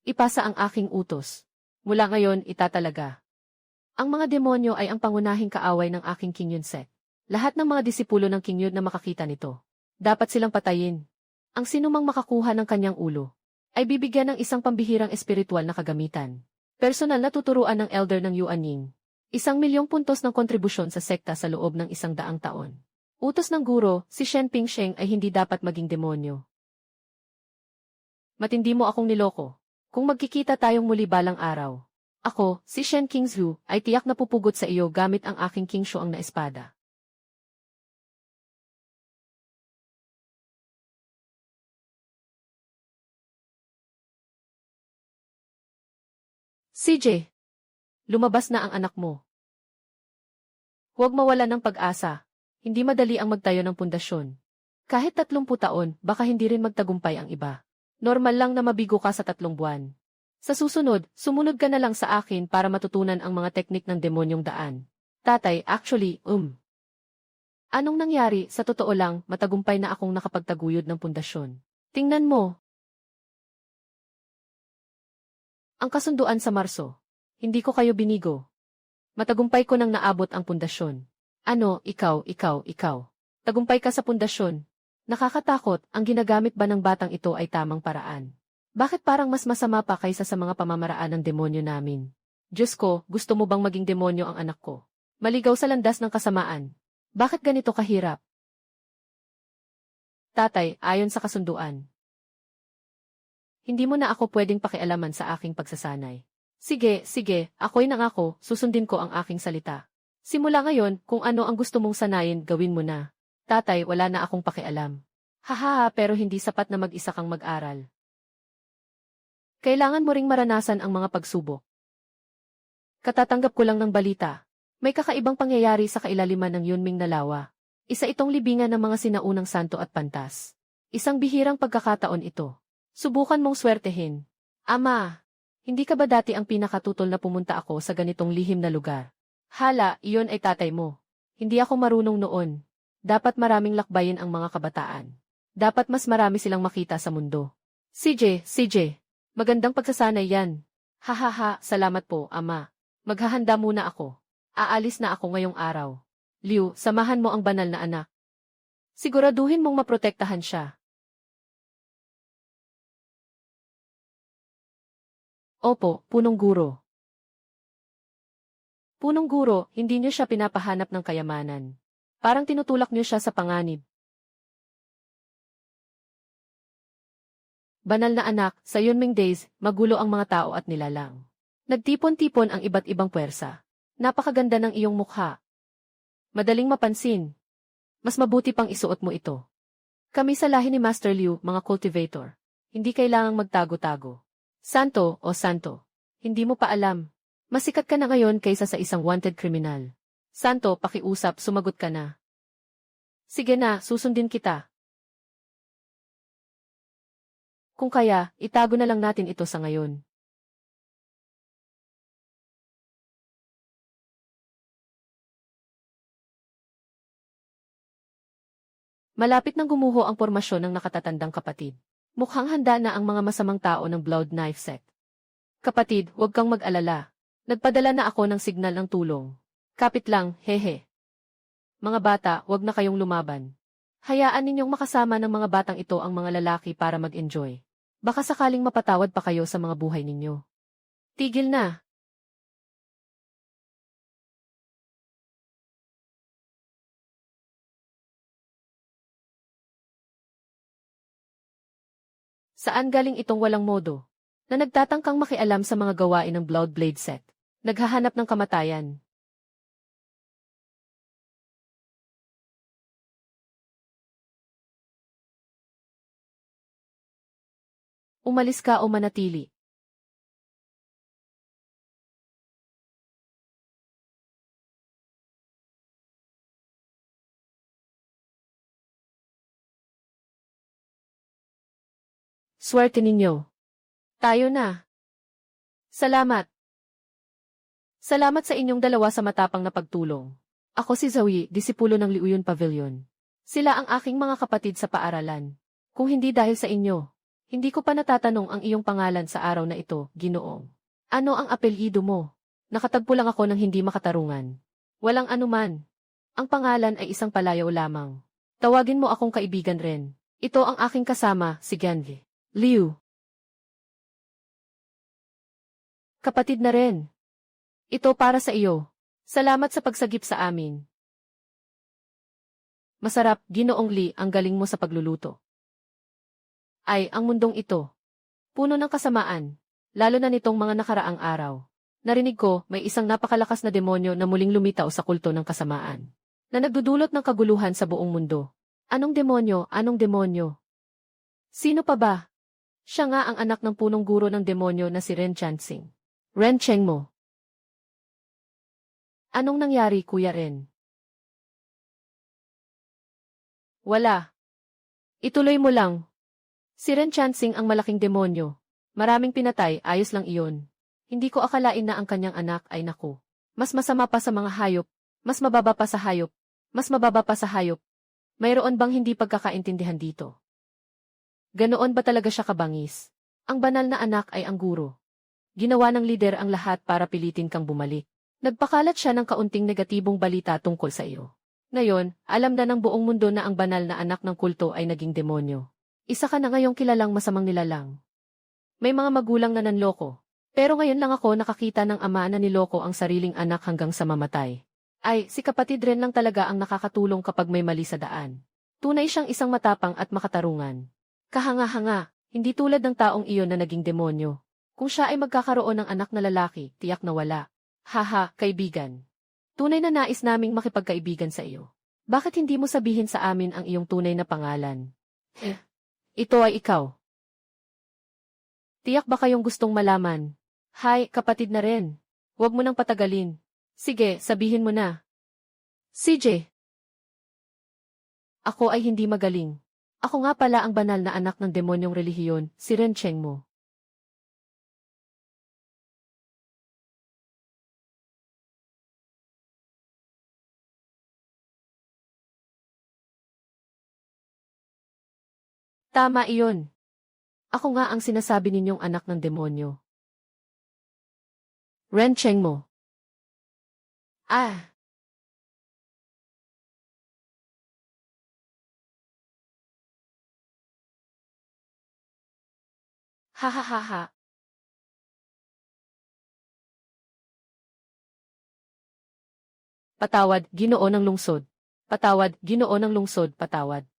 Ipasa ang aking utos. Mula ngayon, itatalaga. Ang mga demonyo ay ang pangunahing kaaway ng aking King Yun sect. Lahat ng mga disipulo ng King Yun na makakita nito, dapat silang patayin. Ang sinumang makakuha ng kanyang ulo, ay bibigyan ng isang pambihirang espiritual na kagamitan. Personal na tuturuan ng elder ng Yuanying. 1,000,000 puntos ng kontribusyon sa sekta sa loob ng 100 taon. Utos ng guro, si Shen Pingsheng ay hindi dapat maging demonyo. Matindi mo akong niloko. Kung magkikita tayong muli balang araw, ako, si Shen Kingzhu, ay tiyak na pupugot sa iyo gamit ang aking King Shuang na espada. CJ, lumabas na ang anak mo. Huwag mawala ng pag-asa. Hindi madali ang magtayo ng pundasyon. Kahit 30 taon, baka hindi rin magtagumpay ang iba. Normal lang na mabigo ka sa 3 buwan. Sa susunod, sumunod ka na lang sa akin para matutunan ang mga teknik ng demonyong daan. Tatay, actually, Anong nangyari? Sa totoo lang, matagumpay na akong nakapagtaguyod ng pundasyon. Tingnan mo. Ang kasunduan sa Marso. Hindi ko kayo binigo. Matagumpay ko nang naabot ang pundasyon. Ano, ikaw. Tagumpay ka sa pundasyon. Nakakatakot, ang ginagamit ba ng batang ito ay tamang paraan? Bakit parang mas masama pa kaysa sa mga pamamaraan ng demonyo namin? Diyos ko, gusto mo bang maging demonyo ang anak ko? Maligaw sa landas ng kasamaan. Bakit ganito kahirap? Tatay, ayon sa kasunduan. Hindi mo na ako pwedeng pakialaman sa aking pagsasanay. Sige, ako'y nangako, susundin ko ang aking salita. Simula ngayon, kung ano ang gusto mong sanayin, gawin mo na. Tatay, wala na akong pakialam. Hahaha, pero hindi sapat na mag-isa kang mag-aral. Kailangan mo ring maranasan ang mga pagsubok. Katatanggap ko lang ng balita. May kakaibang pangyayari sa kailaliman ng Yunming na lawa. Isa itong libingan ng mga sinaunang santo at pantas. Isang bihirang pagkakataon ito. Subukan mong swertehin. Ama, hindi ka ba dati ang pinakatutol na pumunta ako sa ganitong lihim na lugar? Hala, iyon ay tatay mo. Hindi ako marunong noon. Dapat maraming lakbayin ang mga kabataan. Dapat mas marami silang makita sa mundo. CJ, magandang pagsasanay yan. Hahaha, salamat po, ama. Maghahanda muna ako. Aalis na ako ngayong araw. Liu, samahan mo ang banal na anak. Siguraduhin mong maprotektahan siya. Opo, punong guro. Punong guro, hindi niyo siya pinapahanap ng kayamanan. Parang tinutulak niyo siya sa panganib. Banal na anak, sa Yunming Days, magulo ang mga tao at nilalang. Nagtipon-tipon ang iba't ibang puwersa. Napakaganda ng iyong mukha. Madaling mapansin. Mas mabuti pang isuot mo ito. Kami sa lahi ni Master Liu, mga cultivator. Hindi kailangang magtago-tago. Santo, hindi mo pa alam. Masikat ka na ngayon kaysa sa isang wanted kriminal. Santo, pakiusap, sumagot ka na. Sige na, susundin kita. Kung kaya, itago na lang natin ito sa ngayon. Malapit nang gumuho ang pormasyon ng nakatatandang kapatid. Mukhang handa na ang mga masamang tao ng Blood Knife Sect. Kapatid, huwag kang mag-alala. Nagpadala na ako ng signal ng tulong. Kapit lang, hehe. Mga bata, huwag na kayong lumaban. Hayaan ninyong makasama ng mga batang ito ang mga lalaki para mag-enjoy. Baka sakaling mapatawad pa kayo sa mga buhay ninyo. Tigil na. Saan galing itong walang modo? Na nagtatangkang makialam sa mga gawain ng Bloodblade Sect. Naghahanap ng kamatayan. Umalis ka o manatili. Swerte ninyo. Tayo na. Salamat. Salamat sa inyong dalawa sa matapang na pagtulong. Ako si Zoe, disipulo ng Liuyon Pavilion. Sila ang aking mga kapatid sa paaralan. Kung hindi dahil sa inyo, hindi ko pa natatanong ang iyong pangalan sa araw na ito, Ginoong. Ano ang apelyido mo? Nakatagpo lang ako ng hindi makatarungan. Walang anuman. Ang pangalan ay isang palayaw lamang. Tawagin mo akong kaibigan rin. Ito ang aking kasama, si Ganvi. Liu. Kapatid na rin. Ito para sa iyo. Salamat sa pagsagip sa amin. Masarap, Ginoong Li, ang galing mo sa pagluluto. Ay, ang mundong ito. Puno ng kasamaan, lalo na nitong mga nakaraang araw. Narinig ko, may isang napakalakas na demonyo na muling lumitaw sa kulto ng kasamaan, na nagdudulot ng kaguluhan sa buong mundo. Anong demonyo? Anong demonyo? Sino pa ba? Siya nga ang anak ng punong guro ng demonyo na si Ren Chansing. Ren Chengmo. Anong nangyari, Kuya Ren? Wala. Ituloy mo lang. Si Ren Chansing ang malaking demonyo. Maraming pinatay, ayos lang iyon. Hindi ko akalain na ang kanyang anak ay naku. Mas masama pa sa mga hayop. Mas mababa pa sa hayop. Mas mababa pa sa hayop. Mayroon bang hindi pagkakaintindihan dito? Ganoon ba talaga siya kabangis? Ang banal na anak ay ang guro. Ginawa ng lider ang lahat para pilitin kang bumalik. Nagpakalat siya ng kaunting negatibong balita tungkol sa iyo. Ngayon, alam na ng buong mundo na ang banal na anak ng kulto ay naging demonyo. Isa ka na ngayong kilalang masamang nilalang. May mga magulang na nanloko. Pero ngayon lang ako nakakita ng ama na niloko ang sariling anak hanggang sa mamatay. Ay, si kapatid Ren lang talaga ang nakakatulong kapag may mali sa daan. Tunay siyang isang matapang at makatarungan. Kahanga-hanga, hindi tulad ng taong iyon na naging demonyo. Kung siya ay magkakaroon ng anak na lalaki, tiyak na wala. Haha, kaibigan. Tunay na nais naming makipagkaibigan sa iyo. Bakit hindi mo sabihin sa amin ang iyong tunay na pangalan? Ito ay ikaw. Tiyak ba kayong gustong malaman? Hay, kapatid na rin. Huwag mo nang patagalin. Sige, sabihin mo na. CJ. Ako ay hindi magaling. Ako nga pala ang banal na anak ng demonyong relihiyon, si Ren Chengmo. Tama iyon. Ako nga ang sinasabi ninyong anak ng demonyo. Ren Chengmo. Ah. Ha ha ha ha. Patawad, Ginoo ng lungsod. Patawad, Ginoo ng lungsod, patawad.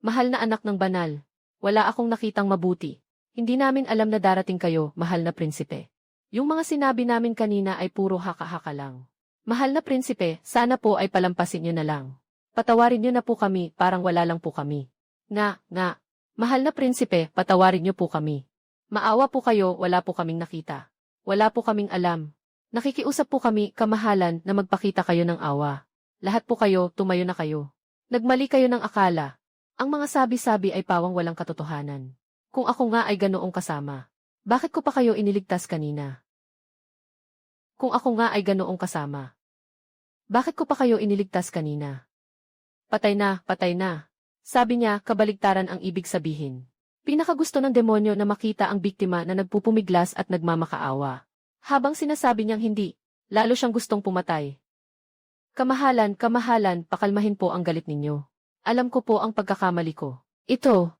Mahal na anak ng banal. Wala akong nakitang mabuti. Hindi namin alam na darating kayo, mahal na prinsipe. Yung mga sinabi namin kanina ay puro haka-haka lang. Mahal na prinsipe, sana po ay palampasin nyo na lang. Patawarin nyo na po kami, parang wala lang po kami. Nga. Mahal na prinsipe, patawarin nyo po kami. Maawa po kayo, wala po kaming nakita. Wala po kaming alam. Nakikiusap po kami, kamahalan, na magpakita kayo ng awa. Lahat po kayo, tumayo na kayo. Nagmali kayo ng akala. Ang mga sabi-sabi ay pawang walang katotohanan. Kung ako nga ay ganoong kasama, bakit ko pa kayo iniligtas kanina? Kung ako nga ay ganoong kasama, bakit ko pa kayo iniligtas kanina? Patay na, patay na. Sabi niya, kabaligtaran ang ibig sabihin. Pinakagusto ng demonyo na makita ang biktima na nagpupumiglas at nagmamakaawa. Habang sinasabi niyang hindi, lalo siyang gustong pumatay. Kamahalan, pakalmahin po ang galit ninyo. Alam ko po ang pagkakamali ko. Ito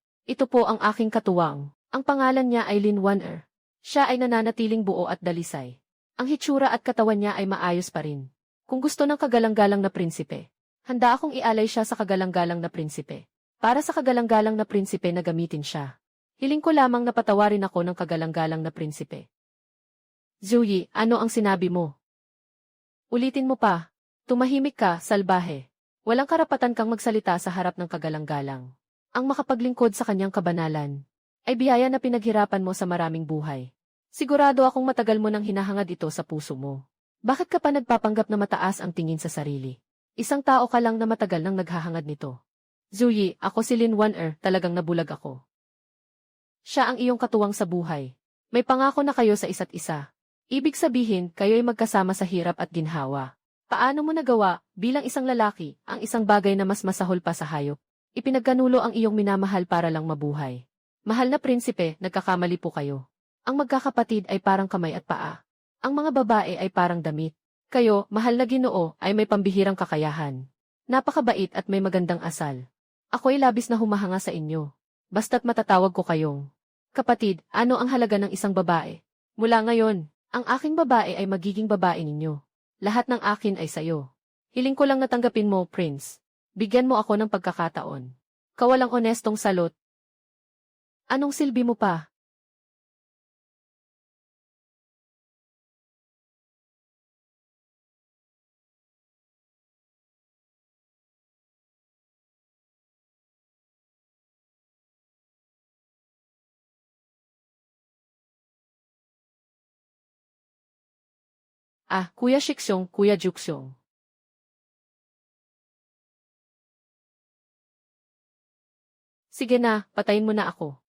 po ang aking katuwang. Ang pangalan niya ay Lin Waner. Siya ay nananatiling buo at dalisay. Ang hitsura at katawan niya ay maayos pa rin. Kung gusto ng kagalang-galang na prinsipe, handa akong ialay siya sa kagalang-galang na prinsipe. Para sa kagalang-galang na prinsipe na gamitin siya. Hiling ko lamang na patawarin ako ng kagalang-galang na prinsipe. Zoe, ano ang sinabi mo? Ulitin mo pa. Tumahimik ka, salbahe. Walang karapatan kang magsalita sa harap ng kagalang-galang. Ang makapaglingkod sa kanyang kabanalan ay biyaya na pinaghirapan mo sa maraming buhay. Sigurado akong matagal mo nang hinahangad ito sa puso mo. Bakit ka pa nagpapanggap na mataas ang tingin sa sarili? Isang tao ka lang na matagal nang naghahangad nito. Zoe, ako si Lin Waner, talagang nabulag ako. Siya ang iyong katuwang sa buhay. May pangako na kayo sa isa't isa. Ibig sabihin, kayo'y magkasama sa hirap at ginhawa. Paano mo nagawa, bilang isang lalaki, ang isang bagay na mas masahol pa sa hayop? Ipinagkanulo ang iyong minamahal para lang mabuhay. Mahal na prinsipe, nagkakamali po kayo. Ang magkakapatid ay parang kamay at paa. Ang mga babae ay parang damit. Kayo, mahal na Ginoo, ay may pambihirang kakayahan. Napakabait at may magandang asal. Ako'y labis na humahanga sa inyo. Basta't matatawag ko kayong kapatid. Ano ang halaga ng isang babae? Mula ngayon, ang aking babae ay magiging babae ninyo. Lahat ng akin ay sayo. Hiling ko lang natanggapin mo, Prince. Bigyan mo ako ng pagkakataon. Kawalang onestong salot. Anong silbi mo pa? Ah, Kuya Shiksyong, Kuya Juksyong. Sige na, patayin mo na ako.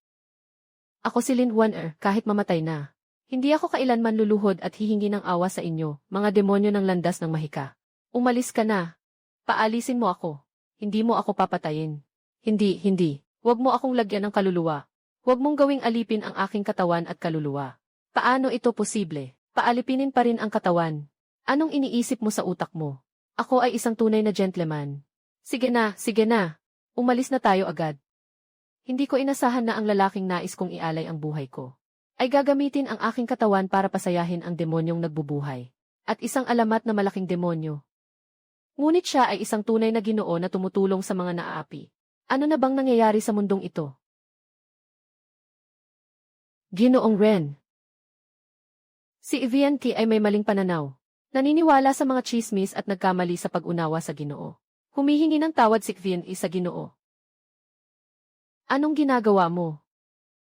Ako si Lin Waner, kahit mamatay na. Hindi ako kailanman luluhod at hihingi ng awa sa inyo, mga demonyo ng landas ng mahika. Umalis ka na. Paalisin mo ako. Hindi mo ako papatayin. Hindi. Huwag mo akong lagyan ng kaluluwa. Huwag mong gawing alipin ang aking katawan at kaluluwa. Paano ito posible? Paalipinin pa rin ang katawan. Anong iniisip mo sa utak mo? Ako ay isang tunay na gentleman. Sige na. Umalis na tayo agad. Hindi ko inasahan na ang lalaking nais kong ialay ang buhay ko ay gagamitin ang aking katawan para pasayahin ang demonyong nagbubuhay. At isang alamat na malaking demonyo. Ngunit siya ay isang tunay na Ginoo na tumutulong sa mga naaapi. Ano na bang nangyayari sa mundong ito? Ginoong Ren. Si Evian Ki ay may maling pananaw. Naniniwala sa mga chismis at nagkamali sa pag-unawa sa Ginoo. Humihingi ng tawad si Evian Ki sa Ginoo. Anong ginagawa mo?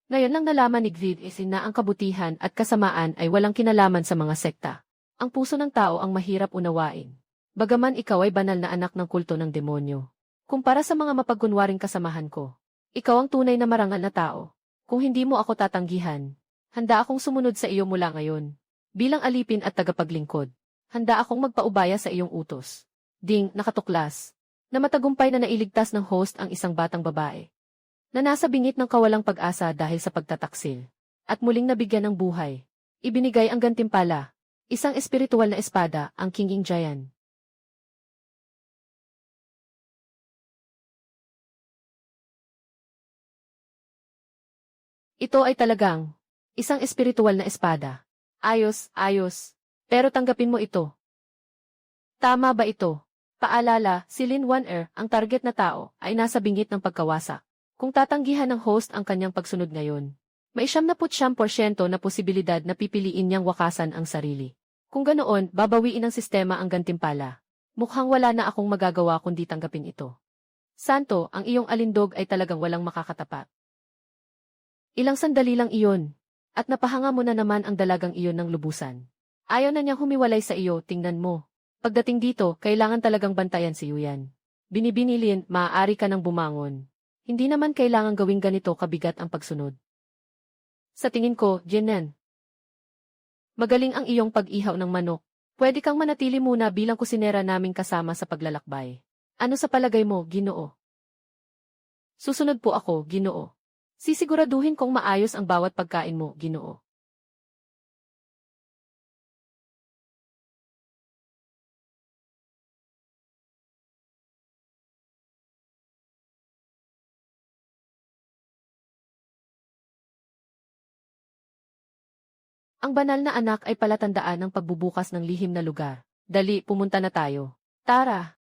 Ngayon lang nalaman ni Gvid na ang kabutihan at kasamaan ay walang kinalaman sa mga sekta. Ang puso ng tao ang mahirap unawain. Bagaman ikaw ay banal na anak ng kulto ng demonyo. Kumpara sa mga mapagkunwaring kasamahan ko, ikaw ang tunay na marangal na tao. Kung hindi mo ako tatanggihan, handa akong sumunod sa iyo mula ngayon. Bilang alipin at tagapaglingkod, handa akong magpaubaya sa iyong utos. Ding, nakatuklas, na matagumpay na nailigtas ng host ang isang batang babae na nasa bingit ng kawalang pag-asa dahil sa pagtataksil, at muling nabigyan ng buhay. Ibinigay ang gantimpala, isang espiritual na espada, ang King Giant. Ito ay talagang isang espiritual na espada. Ayos. Pero tanggapin mo ito. Tama ba ito? Paalala, si Lin Waner, ang target na tao, ay nasa bingit ng pagkawasak. Kung tatanggihan ng host ang kanyang pagsunod ngayon, may 79% na posibilidad na pipiliin niyang wakasan ang sarili. Kung ganoon, babawiin ng sistema ang gantimpala. Mukhang wala na akong magagawa kundi tanggapin ito. Santo, ang iyong alindog ay talagang walang makakatapat. Ilang sandali lang iyon, at napahanga mo na naman ang dalagang iyon ng lubusan. Ayaw na niyang humiwalay sa iyo, tingnan mo. Pagdating dito, kailangan talagang bantayan si Yuyan. Binibinilin, maaari ka nang bumangon. Hindi naman kailangan gawing ganito kabigat ang pagsunod. Sa tingin ko, Jinnen, magaling ang iyong pag-ihaw ng manok. Pwede kang manatili muna bilang kusinera naming kasama sa paglalakbay. Ano sa palagay mo, Ginoo? Susunod po ako, Ginoo. Sisiguraduhin kong maayos ang bawat pagkain mo, Ginoo. Ang banal na anak ay palatandaan ng pagbubukas ng lihim na lugar. Dali, pumunta na tayo. Tara!